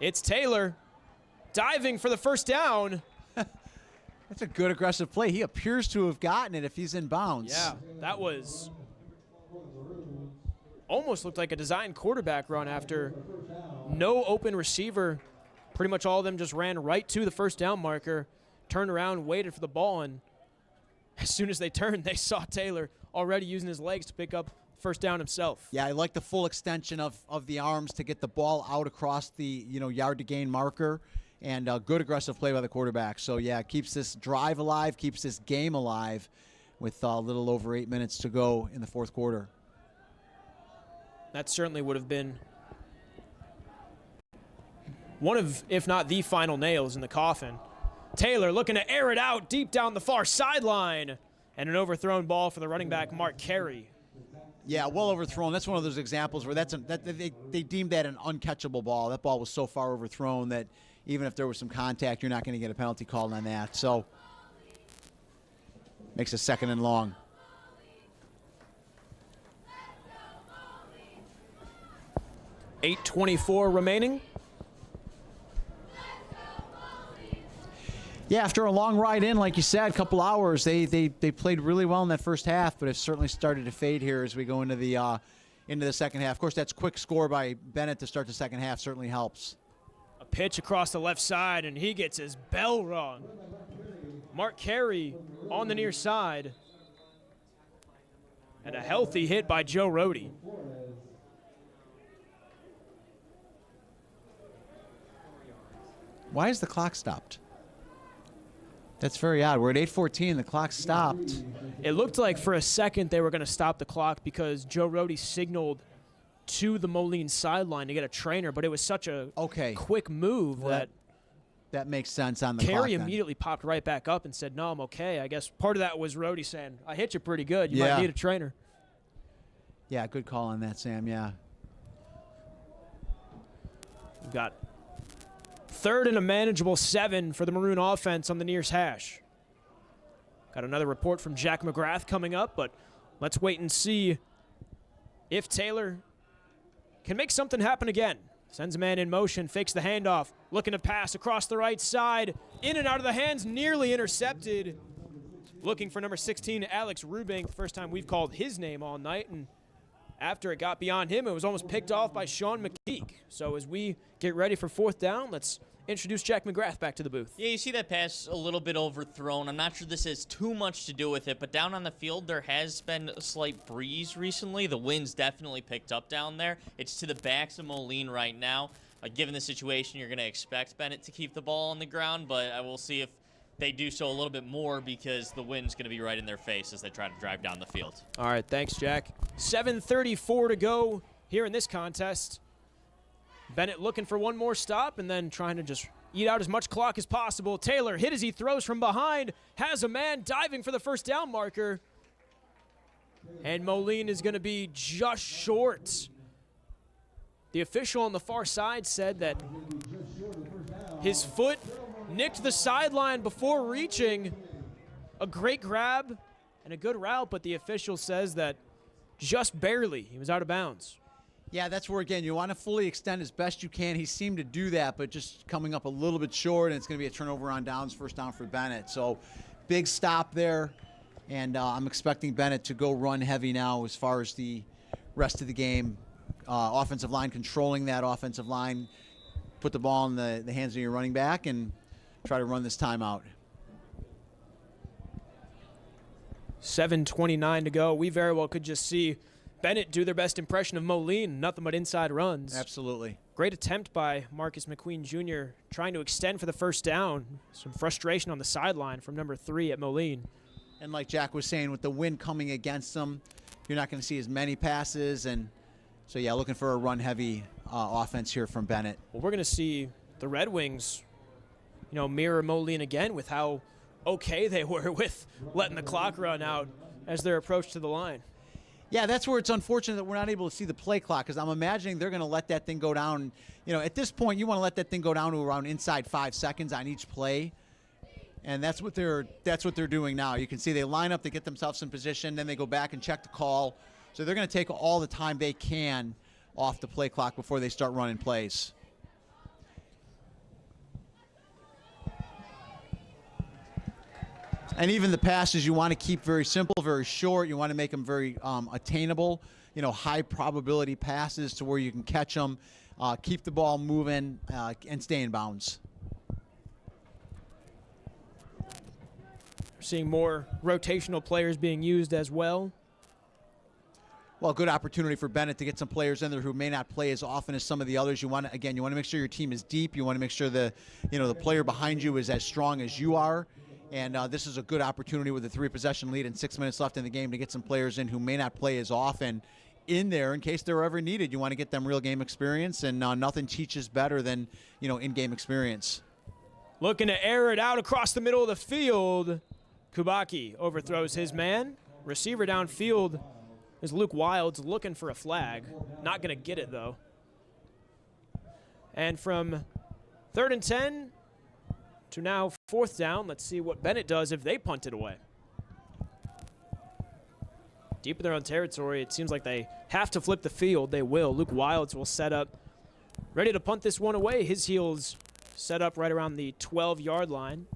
It's Taylor diving for the first down. That's a good aggressive play. He appears to have gotten it if he's in bounds. Yeah, that was almost looked like a designed quarterback run after no open receiver. Pretty much all of them just ran right to the first down marker, turned around, waited for the ball, and as soon as they turned, they saw Taylor already using his legs to pick up first down himself. Yeah, I like the full extension of the arms to get the ball out across the yard to gain marker, and a good aggressive play by the quarterback. So yeah, it keeps this drive alive, keeps this game alive with a little over 8 minutes to go in the fourth quarter. That certainly would have been one of, if not the final nails in the coffin. Taylor looking to air it out deep down the far sideline, and an overthrown ball for the running back, Mark Carey. Yeah, well overthrown. That's one of those examples where they deemed that an uncatchable ball. That ball was so far overthrown that even if there was some contact, you're not going to get a penalty called on that. So makes a 2nd and long. .8:24 remaining. Yeah, after a long ride in, like you said, a couple hours, they played really well in that first half, but it's certainly started to fade here as we go into the second half. Of course, that's quick score by Bennett to start the second half certainly helps. A pitch across the left side, and he gets his bell rung. Mark Carey on the near side. And a healthy hit by Joe Rohde. Why is the clock stopped? That's very odd. We're at 8:14. The clock stopped. It looked like for a second they were going to stop the clock because Joe Rohde signaled to the Moline sideline to get a trainer, but it was such a quick move that makes sense on the clock. Carey immediately popped right back up and said, "No, I'm okay." I guess part of that was Rohde saying, "I hit you pretty good. You might need a trainer." Yeah, good call on that, Sam. Yeah. We've got 3rd and a manageable 7 for the Maroon offense on the nearest hash. Got another report from Jack McGrath coming up, but let's wait and see if Taylor can make something happen again. Sends a man in motion, fakes the handoff, looking to pass across the right side, in and out of the hands, nearly intercepted. Looking for number 16, Alex Rubank, the first time we've called his name all night, and after it got beyond him, it was almost picked off by Sean McKeek. So as we get ready for 4th down, let's introduce Jack McGrath back to the booth. Yeah, you see that pass a little bit overthrown. I'm not sure this has too much to do with it, but down on the field, there has been a slight breeze recently. The wind's definitely picked up down there. It's to the backs of Moline right now. Given the situation, you're going to expect Bennett to keep the ball on the ground, but I will see if they do so a little bit more because the wind's going to be right in their face as they try to drive down the field. All right, thanks, Jack. 7:34 to go here in this contest. Bennett looking for one more stop and then trying to just eat out as much clock as possible. Taylor hit as he throws from behind, has a man diving for the first down marker. And Moline is going to be just short. The official on the far side said that his foot nicked the sideline before reaching. A great grab and a good route, but the official says that just barely he was out of bounds. Yeah, that's where, again, you want to fully extend as best you can. He seemed to do that, but just coming up a little bit short, and it's going to be a turnover on downs, first down for Bennett. So big stop there, and I'm expecting Bennett to go run heavy now as far as the rest of the game. Offensive line controlling that offensive line, put the ball in the hands of your running back, and try to run this timeout. 7:29 to go. We very well could just see Bennett do their best impression of Moline, nothing but inside runs. Absolutely. Great attempt by Marcus McQueen Jr. trying to extend for the first down. Some frustration on the sideline from number 3 at Moline. And like Jack was saying, with the wind coming against them, you're not going to see as many passes. And so, yeah, looking for a run-heavy offense here from Bennett. Well, we're going to see the Red Wings, mirror Moline again with how okay they were with letting the clock run out as their approach to the line. Yeah, that's where it's unfortunate that we're not able to see the play clock, because I'm imagining they're going to let that thing go down. You know, at this point, you want to let that thing go down to around inside 5 seconds on each play, and that's what they're doing now. You can see they line up, they get themselves in position, then they go back and check the call. So they're going to take all the time they can off the play clock before they start running plays. And even the passes you want to keep very simple, very short. You want to make them very attainable, you know, high probability passes to where you can catch them, keep the ball moving, and stay in bounds. We're seeing more rotational players being used as well. Well, good opportunity for Bennett to get some players in there who may not play as often as some of the others. You want to make sure your team is deep. You want to make sure the player behind you is as strong as you are. And this is a good opportunity with a 3-possession lead and 6 minutes left in the game to get some players in who may not play as often in there in case they're ever needed. You want to get them real game experience, and nothing teaches better than, in-game experience. Looking to air it out across the middle of the field. Kubaki overthrows his man. Receiver downfield is Luke Wilds looking for a flag. Not going to get it, though. And from 3rd and 10 to now 4th down, let's see what Bennett does if they punt it away. Deep in their own territory, it seems like they have to flip the field. They will. Luke Wilds will set up, ready to punt this one away. His heels set up right around the 12-yard line.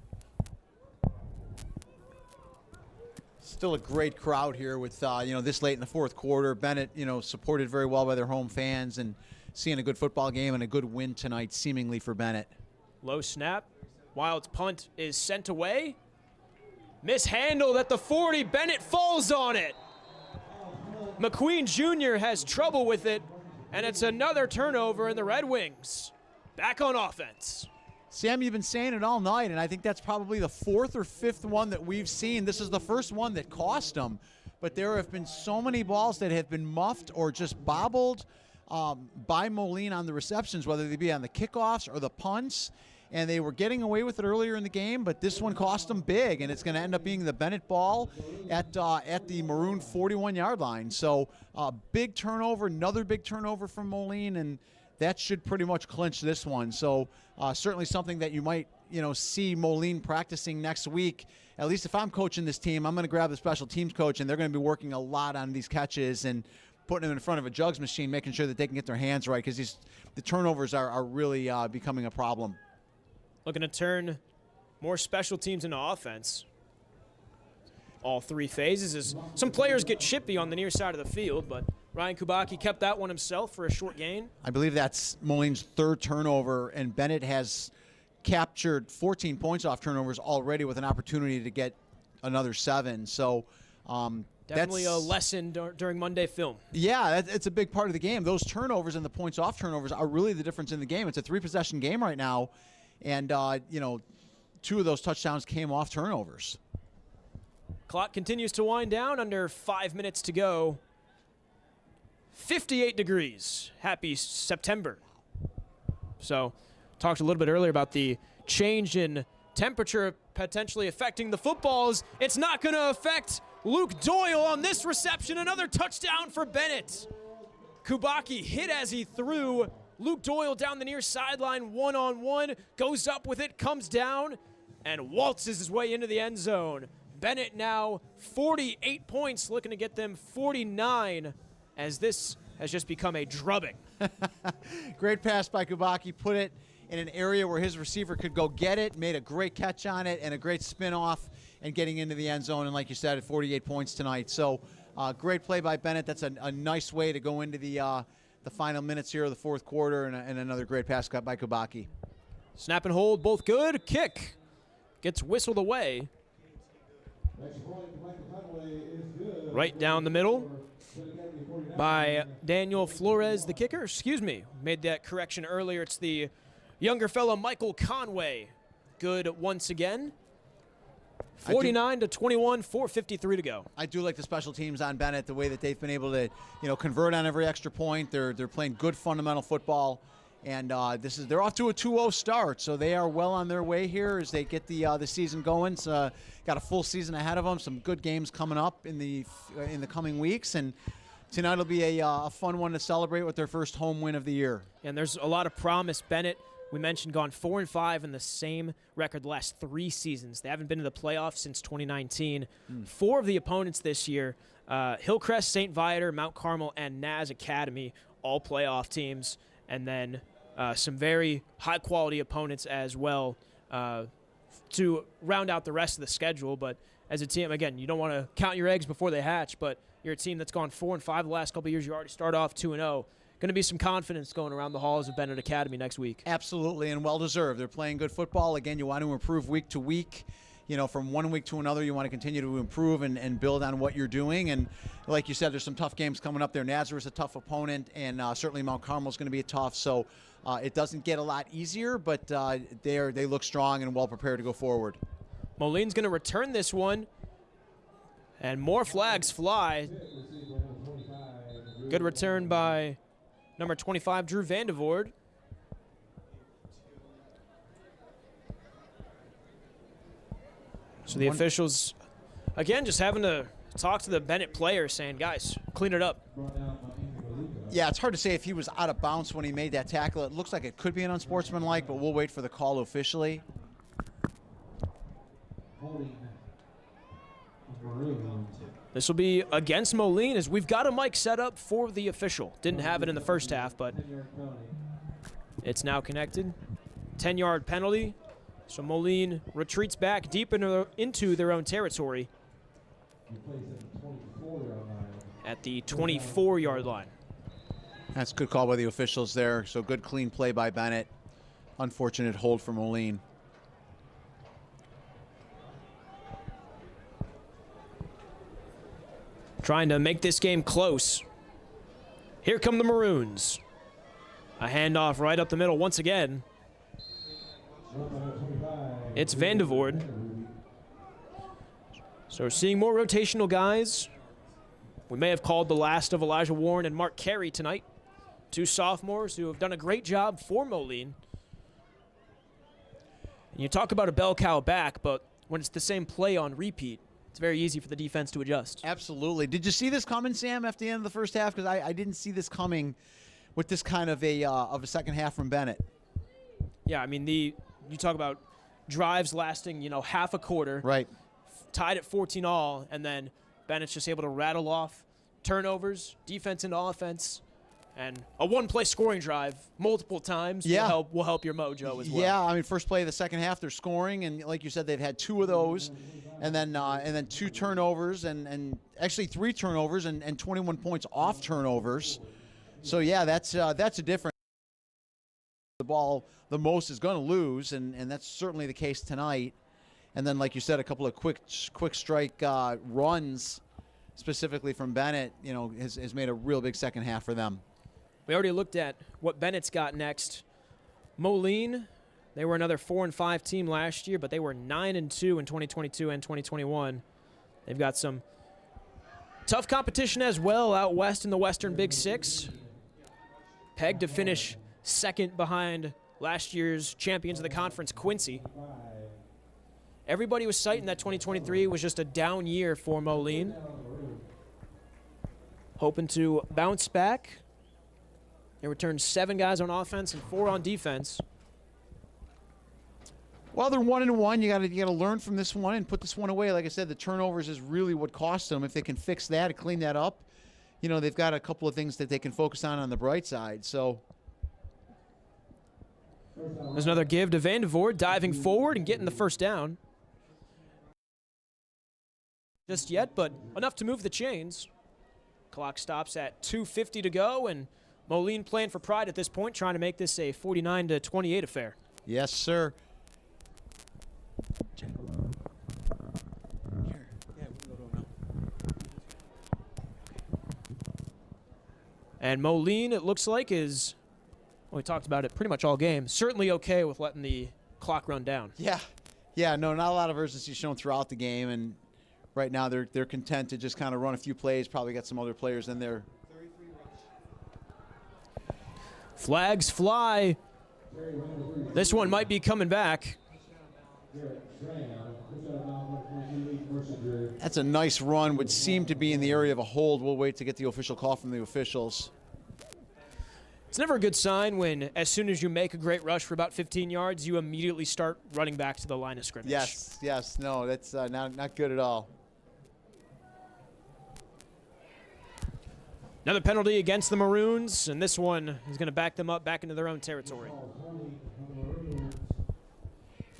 Still a great crowd here with, this late in the 4th quarter. Bennett, supported very well by their home fans, and seeing a good football game and a good win tonight, seemingly, for Bennett. Low snap. Wilds' punt is sent away. Mishandled at the 40. Bennett falls on it. McQueen Jr. has trouble with it, and it's another turnover, and the Red Wings back on offense. Sam, you've been saying it all night, and I think that's probably the 4th or 5th one that we've seen. This is the first one that cost them, but there have been so many balls that have been muffed or just bobbled by Moline on the receptions, whether they be on the kickoffs or the punts, and they were getting away with it earlier in the game, but this one cost them big, and it's going to end up being the Bennett ball at the Maroon 41-yard line. So big turnover, another big turnover from Moline, and that should pretty much clinch this one. So certainly something that you might see Moline practicing next week. At least if I'm coaching this team, I'm going to grab the special teams coach, and they're going to be working a lot on these catches and putting them in front of a jugs machine, making sure that they can get their hands right, because the turnovers are really becoming a problem. Looking to turn more special teams into offense. All 3 phases as some players get chippy on the near side of the field, but Ryan Kubaki kept that one himself for a short gain. I believe that's Moline's 3rd turnover, and Bennett has captured 14 points off turnovers already with an opportunity to get another 7. So definitely a lesson during Monday film. Yeah, it's a big part of the game. Those turnovers and the points off turnovers are really the difference in the game. It's a 3-possession game right now, and 2 of those touchdowns came off turnovers. Clock continues to wind down, under 5 minutes to go. 58 degrees. Happy September. So, talked a little bit earlier about the change in temperature potentially affecting the footballs. It's not going to affect Luke Doyle on this reception. Another touchdown for Bennett. Kubaki hit as he threw. Luke Doyle down the near sideline, one-on-one, goes up with it, comes down, and waltzes his way into the end zone. Bennett now 48 points, looking to get them 49, as this has just become a drubbing. Great pass by Kubaki, put it in an area where his receiver could go get it, made a great catch on it, and a great spin-off and getting into the end zone, and like you said, at 48 points tonight. So great play by Bennett. That's a nice way to go into the final minutes here of the 4th quarter, and another great pass cut by Kubaki. Snap and hold, both good. Kick gets whistled away. Right down the middle by Daniel Flores, the kicker. Excuse me, made that correction earlier. It's the younger fellow, Michael Conway. Good once again. 49-21, 4:53 to go. I do like the special teams on Bennett, the way that they've been able to, convert on every extra point. They're playing good fundamental football, and they're off to a 2-0 start, so they are well on their way here as they get the season going. So, got a full season ahead of them. Some good games coming up in the coming weeks, and tonight will be a fun one to celebrate with their first home win of the year. And there's a lot of promise. Bennett, we mentioned, gone 4-5 in the same record the last 3 seasons. They haven't been to the playoffs since 2019. 4 of the opponents this year, Hillcrest, St. Viator, Mount Carmel, and Naz Academy, all playoff teams. And then some very high-quality opponents as well to round out the rest of the schedule. But as a team, again, you don't want to count your eggs before they hatch, but you're a team that's gone 4-5 the last couple of years. You already start off 2-0. Going to be some confidence going around the halls of Bennett Academy next week. Absolutely, and well-deserved. They're playing good football. Again, you want to improve week to week. You know, from one week to another, you want to continue to improve and build on what you're doing. And like you said, there's some tough games coming up there. Nazareth's a tough opponent, and certainly Mount Carmel's going to be tough. So it doesn't get a lot easier, but they look strong and well prepared to go forward. Moline's going to return this one, and more flags fly. Good return by number 25, Drew Vandevoort. So the officials, again, just having to talk to the Bennett players, saying, guys, clean it up. Yeah, it's hard to say if he was out of bounds when he made that tackle. It looks like it could be an unsportsmanlike, but we'll wait for the call officially. This will be against Moline, as we've got a mic set up for the official. Didn't have it in the first half, but it's now connected. 10-yard penalty. So Moline retreats back deep into their own territory at the 24-yard line. That's a good call by the officials there. So good clean play by Bennett. Unfortunate hold for Moline. Trying to make this game close. Here come the Maroons. A handoff right up the middle once again. It's Vandevoort. So we're seeing more rotational guys. We may have called the last of Elijah Warren and Mark Carey tonight. 2 sophomores who have done a great job for Moline. And you talk about a bell cow back, but when it's the same play on repeat, it's very easy for the defense to adjust. Absolutely. Did you see this coming, Sam, at the end of the first half? Because I didn't see this coming with this kind of a second half from Bennett. Yeah, I mean, you talk about drives lasting, half a quarter. Right. Tied at 14-all, and then Bennett's just able to rattle off turnovers, defense into offense, and a one-play scoring drive multiple times will help your mojo as well. Yeah, I mean, first play of the second half, they're scoring, and like you said, they've had 2 of those, and then 2 turnovers, and actually 3 turnovers, and 21 points off turnovers. So yeah, that's a difference. The ball the most is going to lose, and that's certainly the case tonight. And then, like you said, a couple of quick strike runs, specifically from Bennett, has made a real big second half for them. We already looked at what Bennett's got next. Moline, they were another 4-5 team last year, but they were 9-2 in 2022 and 2021. They've got some tough competition as well out west in the Western Big Six. Pegged to finish second behind last year's champions of the conference, Quincy. Everybody was citing that 2023 was just a down year for Moline. Hoping to bounce back. They returned 7 guys on offense and 4 on defense. Well, they're 1-1. You got to learn from this one and put this one away. Like I said, the turnovers is really what cost them. If they can fix that and clean that up, they've got a couple of things that they can focus on the bright side. So there's another give to Vandevoort, diving forward and getting the first down. Just yet, but enough to move the chains. Clock stops at 2:50 to go, and Moline playing for pride at this point, trying to make this a 49-28 affair. Yes, sir. And Moline, it looks like, is, we talked about it pretty much all game, certainly okay with letting the clock run down. Yeah, no, not a lot of urgency shown throughout the game, and right now they're content to just kind of run a few plays, probably got some other players in there. Flags fly. This one might be coming back. That's a nice run, would seem to be in the area of a hold. We'll wait to get the official call from the officials. It's never a good sign when, as soon as you make a great rush for about 15 yards, you immediately start running back to the line of scrimmage. Yes, no, that's not good at all. Another penalty against the Maroons, and this one is going to back them up back into their own territory.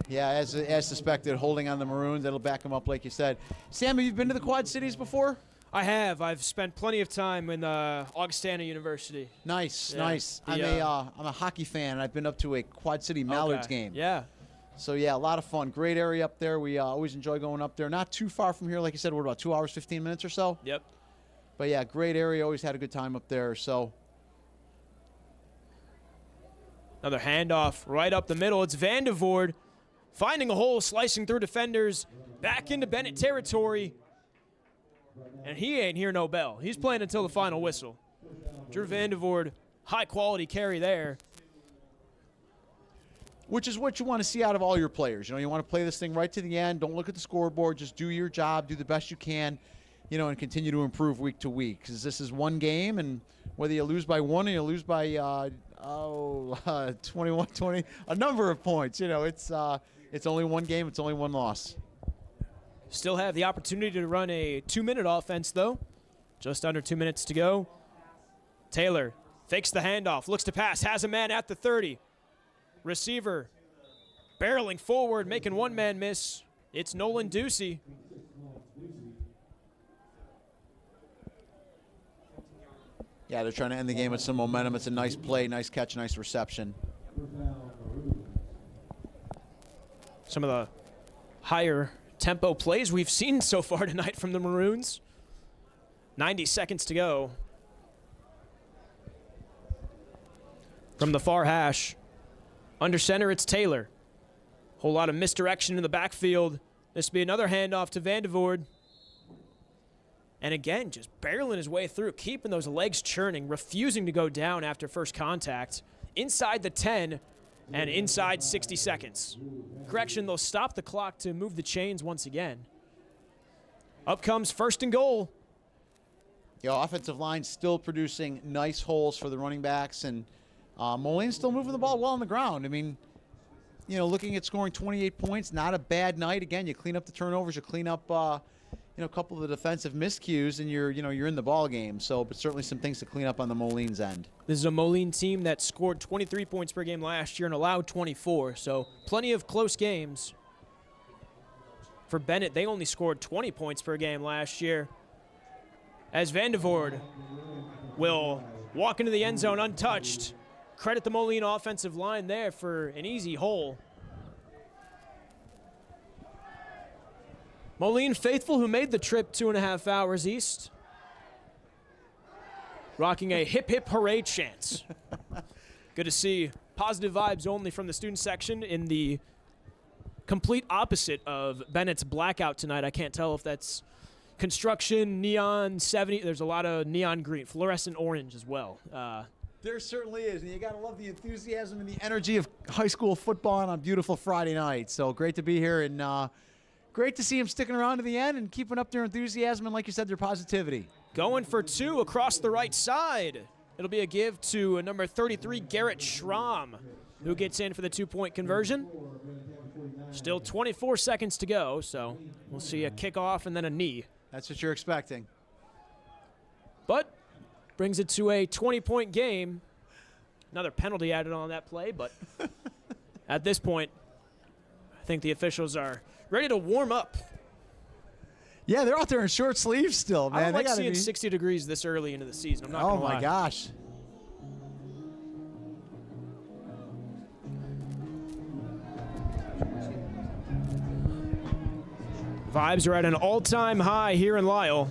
Yeah, as suspected, holding on the Maroons. That'll back them up, like you said. Sam, have you been to the Quad Cities before? I have. I've spent plenty of time in Augustana University. Nice, Yeah. nice. I'm a hockey fan, and I've been up to a Quad City Mallards game. Yeah. So, yeah, a lot of fun. Great area up there. We always enjoy going up there. Not too far from here. Like you said, we're about 2 hours, 15 minutes or so. Yep. But, yeah, great area. Always had a good time up there. So Another handoff right up the middle. It's Vandevoort finding a hole, slicing through defenders, back into Bennett territory. And he ain't hear no bell. He's playing until the final whistle. Drew Vandevoort, high-quality carry there. Which is what you want to see out of all your players. You know, you want to play this thing right to the end. Don't look at the scoreboard. Just do your job. Do the best you can, you know, and continue to improve week to week. Because this is one game, and whether you lose by 1 or you lose by 21, 20, a number of points, you know, it's only one game. It's only one loss. Still have the opportunity to run a 2-minute offense, though. Just under 2 minutes to go. Taylor fakes the handoff, looks to pass, has a man at the 30. Receiver barreling forward, making one man miss. It's Nolan Ducey. Yeah, they're trying to end the game with some momentum. It's a nice play, nice catch, nice reception. Some of the higher tempo plays we've seen so far tonight from the Maroons. 90 seconds to go. From the far hash, under center, it's Taylor. Whole lot of misdirection in the backfield. This will be another handoff to Vandevoort. And again, just barreling his way through, keeping those legs churning, refusing to go down after first contact. Inside the 10 and inside 60 seconds. Correction, they'll stop the clock to move the chains once again. Up comes 1st and goal. You know, offensive line still producing nice holes for the running backs, and Moline's still moving the ball well on the ground. I mean, you know, looking at scoring 28 points, not a bad night. Again, you clean up the turnovers, you clean up, you know, a couple of the defensive miscues, and you're in the ball game. So, but certainly some things to clean up on the Moline's end. This is a Moline team that scored 23 points per game last year and allowed 24. So plenty of close games. For Bennett, they only scored 20 points per game last year. As Vandevoort will walk into the end zone untouched. Credit the Moline offensive line there for an easy hole. Moline faithful who made the trip 2.5 hours east. Rocking a hip hip hooray chant. Good to see positive vibes only from the student section in the complete opposite of Bennett's blackout tonight. I can't tell if that's construction, neon, 70. There's a lot of neon green, fluorescent orange as well. There certainly is, and you got to love the enthusiasm and the energy of high school football on a beautiful Friday night. So great to be here, and great to see them sticking around to the end and keeping up their enthusiasm and, like you said, their positivity. Going for 2 across the right side. It'll be a give to number 33, Garrett Schramm, who gets in for the 2-point conversion. Still 24 seconds to go, so we'll see a kickoff and then a knee. That's what you're expecting. But brings it to a 20-point game. Another penalty added on that play, but at this point, I think the officials are ready to warm up. Yeah, they're out there in short sleeves still, man. I don't like seeing 60 degrees this early into the season. I'm not gonna lie. Oh, my gosh. Vibes are at an all-time high here in Lisle.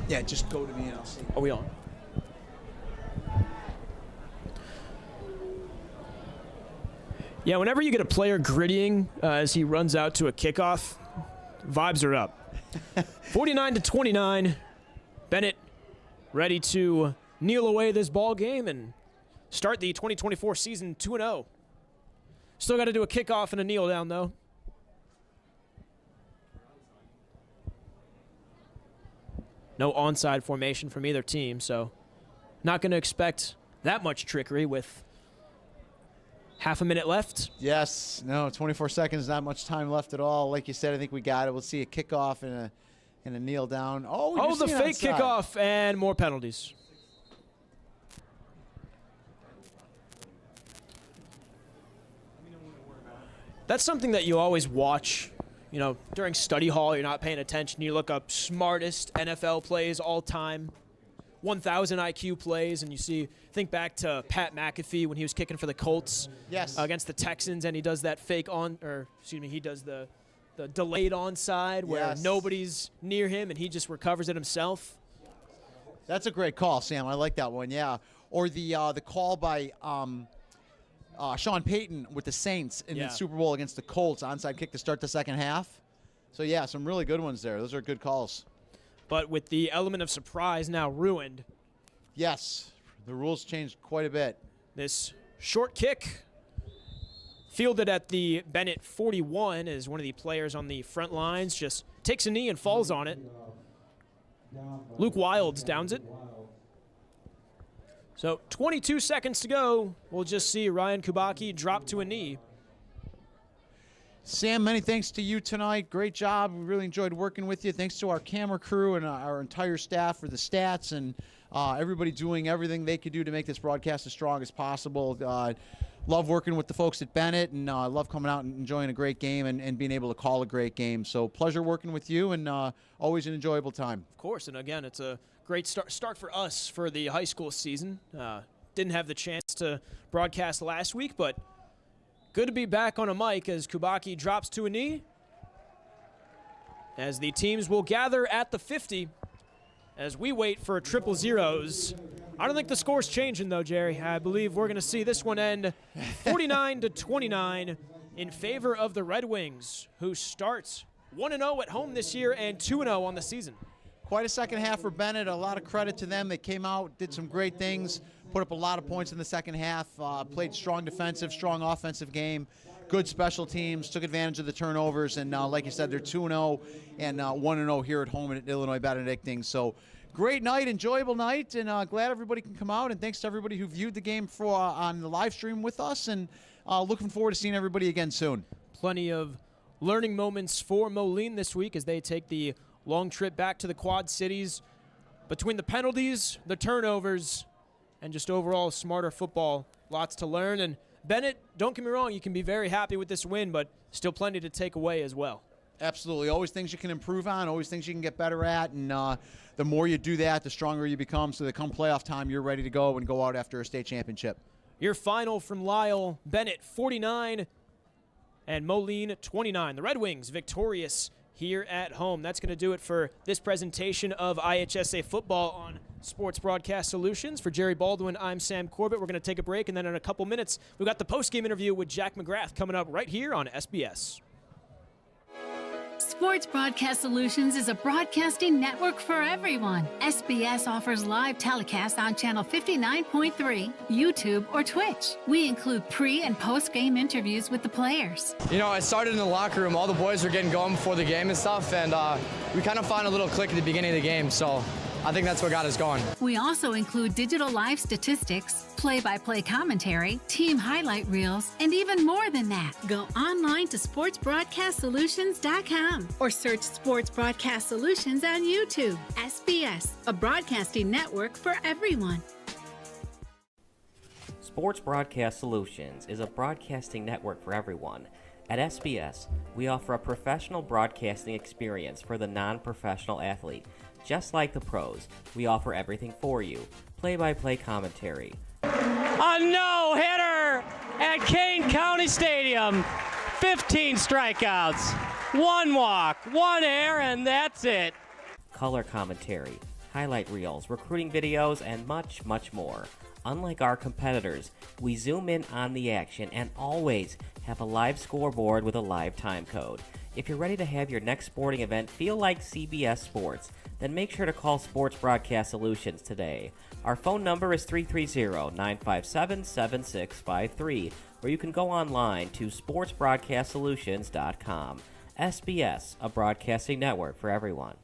Yeah, just go to me and I'll see. Are we on? Yeah, whenever you get a player grittying as he runs out to a kickoff, vibes are up. 49-29, Bennett ready to kneel away this ball game and start the 2024 season 2-0. Still got to do a kickoff and a kneel down, though. No onside formation from either team, so not going to expect that much trickery with half a minute left. Yes, no, 24 seconds, not much time left at all. Like you said, I think we got it. We'll see a kickoff and a kneel down. Oh, the fake kickoff and more penalties. That's something that you always watch. You know, during study hall, you're not paying attention. You look up smartest NFL plays all time, 1,000 IQ plays, and think back to Pat McAfee when he was kicking for the Colts against the Texans, and he does that he does the delayed onside where nobody's near him and he just recovers it himself. That's a great call, Sam. I like that one, yeah. Or the call by Sean Payton with the Saints in the Super Bowl against the Colts, onside kick to start the second half. So, yeah, some really good ones there. Those are good calls. But with the element of surprise now ruined. Yes, the rules changed quite a bit. This short kick fielded at the Bennett 41 as one of the players on the front lines just takes a knee and falls on it. Luke Wilds downs it. So 22 seconds to go. We'll just see Ryan Kubacki drop to a knee. Sam, many thanks to you tonight. Great job. We really enjoyed working with you. Thanks to our camera crew and our entire staff for the stats and everybody doing everything they could do to make this broadcast as strong as possible. Love working with the folks at Bennett, and love coming out and enjoying a great game and being able to call a great game. So pleasure working with you, and always an enjoyable time. Of course, and again, it's a great start for us for the high school season. Didn't have the chance to broadcast last week, but good to be back on a mic as Kubacki drops to a knee. As the teams will gather at the 50 as we wait for triple zeros. I don't think the score's changing, though, Jerry. I believe we're going to see this one end 49-29 in favor of the Red Wings, who starts 1-0 at home this year and 2-0 on the season. Quite a second half for Bennett. A lot of credit to them. They came out, did some great things, put up a lot of points in the second half, played strong defensive, strong offensive game, good special teams, took advantage of the turnovers, and like you said, they're 2-0 and 1-0 here at home at Illinois Benedictine. So great night, enjoyable night, and glad everybody can come out, and thanks to everybody who viewed the game on the live stream with us, and looking forward to seeing everybody again soon. Plenty of learning moments for Moline this week as they take the long trip back to the Quad Cities. Between the penalties, the turnovers, and just overall smarter football, lots to learn. And Bennett, don't get me wrong, you can be very happy with this win, but still plenty to take away as well. Absolutely. Always things you can improve on, always things you can get better at, and the more you do that, the stronger you become, so that come playoff time, you're ready to go and go out after a state championship. Your final from Lyle, Bennett 49 and Moline 29. The Red Wings victorious here at home. That's going to do it for this presentation of IHSA football on Sports Broadcast Solutions. For Jerry Baldwin, I'm Sam Corbett. We're going to take a break, and then in a couple minutes, we've got the post-game interview with Jack McGrath coming up right here on SBS. Sports Broadcast Solutions is a broadcasting network for everyone. SBS offers live telecasts on Channel 59.3, YouTube, or Twitch. We include pre- and post-game interviews with the players. You know, I started in the locker room. All the boys were getting going before the game and stuff, and we kind of found a little click at the beginning of the game, so I think that's what got us going. We also include digital live statistics, play-by-play commentary, team highlight reels, and even more than that. Go online to sportsbroadcastsolutions.com or search Sports Broadcast Solutions on YouTube. SBS, a broadcasting network for everyone. Sports Broadcast Solutions is a broadcasting network for everyone. At SBS, we offer a professional broadcasting experience for the non-professional athlete. Just like the pros, we offer everything for you. Play-by-play commentary. A no-hitter at Kane County Stadium. 15 strikeouts, 1 walk, 1 error, and that's it. Color commentary. highlight reels, recruiting videos, and much, much more. Unlike our competitors, we zoom in on the action and always have a live scoreboard with a live time code. If you're ready to have your next sporting event feel like CBS Sports, then make sure to call Sports Broadcast Solutions today. Our phone number is 330-957-7653, or you can go online to sportsbroadcastsolutions.com. SBS, a broadcasting network for everyone.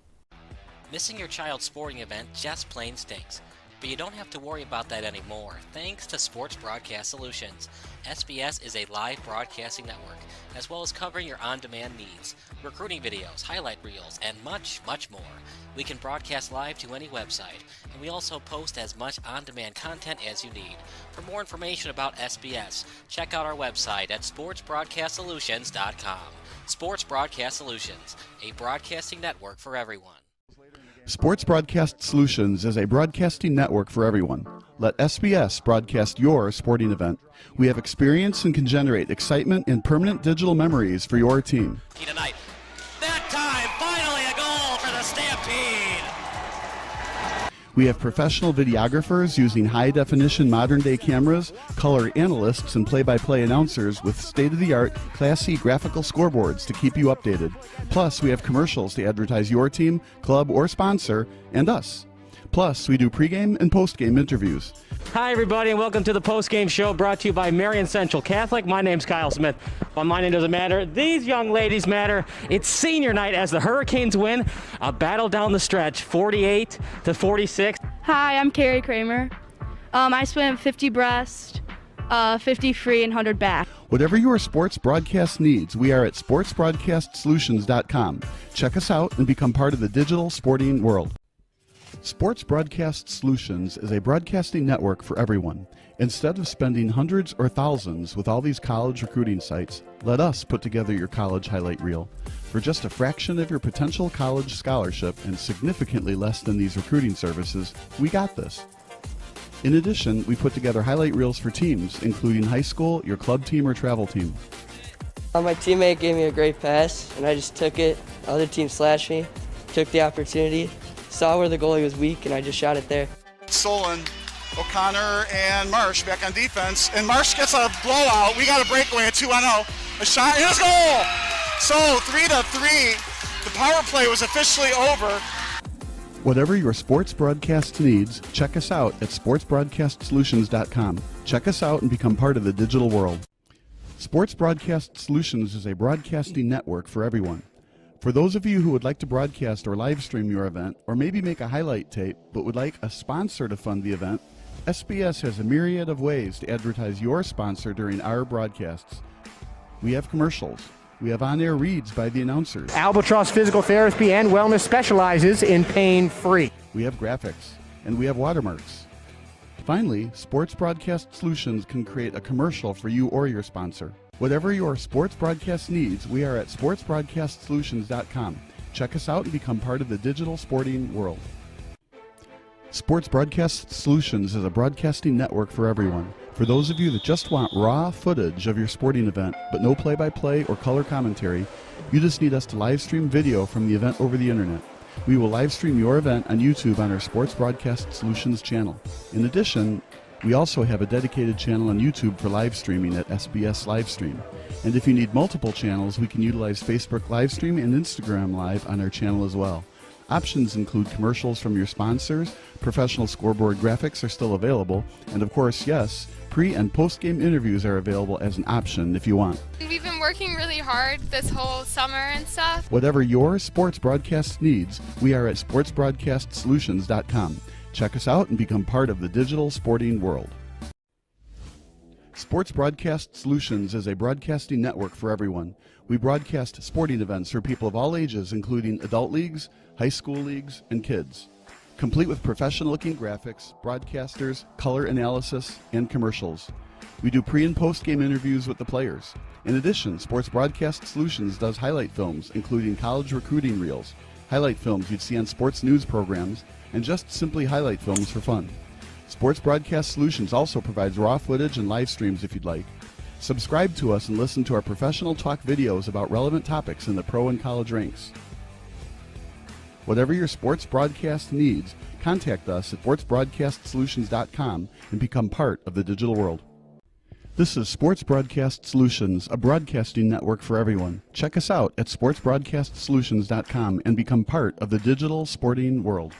Missing your child's sporting event just plain stinks. But you don't have to worry about that anymore, thanks to Sports Broadcast Solutions. SBS is a live broadcasting network, as well as covering your on-demand needs, recruiting videos, highlight reels, and much, much more. We can broadcast live to any website, and we also post as much on-demand content as you need. For more information about SBS, check out our website at sportsbroadcastsolutions.com. Sports Broadcast Solutions, a broadcasting network for everyone. Sports Broadcast Solutions is a broadcasting network for everyone. Let SBS broadcast your sporting event. We have experience and can generate excitement and permanent digital memories for your team. Tonight. That time, finally a goal for the Stampede! We have professional videographers using high-definition modern-day cameras, color analysts, and play-by-play announcers with state-of-the-art, classy graphical scoreboards to keep you updated. Plus, we have commercials to advertise your team, club, or sponsor, and us. Plus, we do pregame and postgame interviews. Hi, everybody, and welcome to the postgame show brought to you by Marion Central Catholic. My name's Kyle Smith, but my name doesn't matter. These young ladies matter. It's senior night as the Hurricanes win a battle down the stretch, 48-46. Hi, I'm Carrie Kramer. I swim 50 breast, 50 free, and 100 back. Whatever your sports broadcast needs, we are at sportsbroadcastsolutions.com. Check us out and become part of the digital sporting world. Sports Broadcast Solutions is a broadcasting network for everyone. Instead of spending hundreds or thousands with all these college recruiting sites, let us put together your college highlight reel. For just a fraction of your potential college scholarship and significantly less than these recruiting services, we got this. In addition, we put together highlight reels for teams, including high school, your club team, or travel team. My teammate gave me a great pass, and I just took it. The other team slashed me, took the opportunity, saw where the goalie was weak, and I just shot it there. Solon, O'Connor, and Marsh back on defense, and Marsh gets a blowout. We got a breakaway at 2-0. A shot, and a goal! So 3-3. The power play was officially over. Whatever your sports broadcast needs, check us out at sportsbroadcastsolutions.com. Check us out and become part of the digital world. Sports Broadcast Solutions is a broadcasting network for everyone. For those of you who would like to broadcast or live stream your event, or maybe make a highlight tape, but would like a sponsor to fund the event, SBS has a myriad of ways to advertise your sponsor during our broadcasts. We have commercials. We have on-air reads by the announcers. Albatross Physical Therapy and Wellness specializes in pain-free. We have graphics, and we have watermarks. Finally, Sports Broadcast Solutions can create a commercial for you or your sponsor. Whatever your sports broadcast needs, we are at sportsbroadcastsolutions.com. Check us out and become part of the digital sporting world. Sports Broadcast Solutions is a broadcasting network for everyone. For those of you that just want raw footage of your sporting event, but no play-by-play or color commentary, you just need us to live stream video from the event over the internet. We will live stream your event on YouTube on our Sports Broadcast Solutions channel. In addition, we also have a dedicated channel on YouTube for live streaming at SBS Livestream. And if you need multiple channels, we can utilize Facebook Livestream and Instagram Live on our channel as well. Options include commercials from your sponsors, professional scoreboard graphics are still available, and of course, yes, pre- and post-game interviews are available as an option if you want. We've been working really hard this whole summer and stuff. Whatever your sports broadcast needs, we are at sportsbroadcastsolutions.com. Check us out and become part of the digital sporting world. Sports Broadcast Solutions is a broadcasting network for everyone. We broadcast sporting events for people of all ages, including adult leagues, high school leagues, and kids. Complete with professional-looking graphics, broadcasters, color analysis, and commercials. We do pre- and post-game interviews with the players. In addition, Sports Broadcast Solutions does highlight films, including college recruiting reels, highlight films you'd see on sports news programs, and just simply highlight films for fun. Sports Broadcast Solutions also provides raw footage and live streams if you'd like. Subscribe to us and listen to our professional talk videos about relevant topics in the pro and college ranks. Whatever your sports broadcast needs, contact us at sportsbroadcastsolutions.com and become part of the digital world. This is Sports Broadcast Solutions, a broadcasting network for everyone. Check us out at sportsbroadcastsolutions.com and become part of the digital sporting world.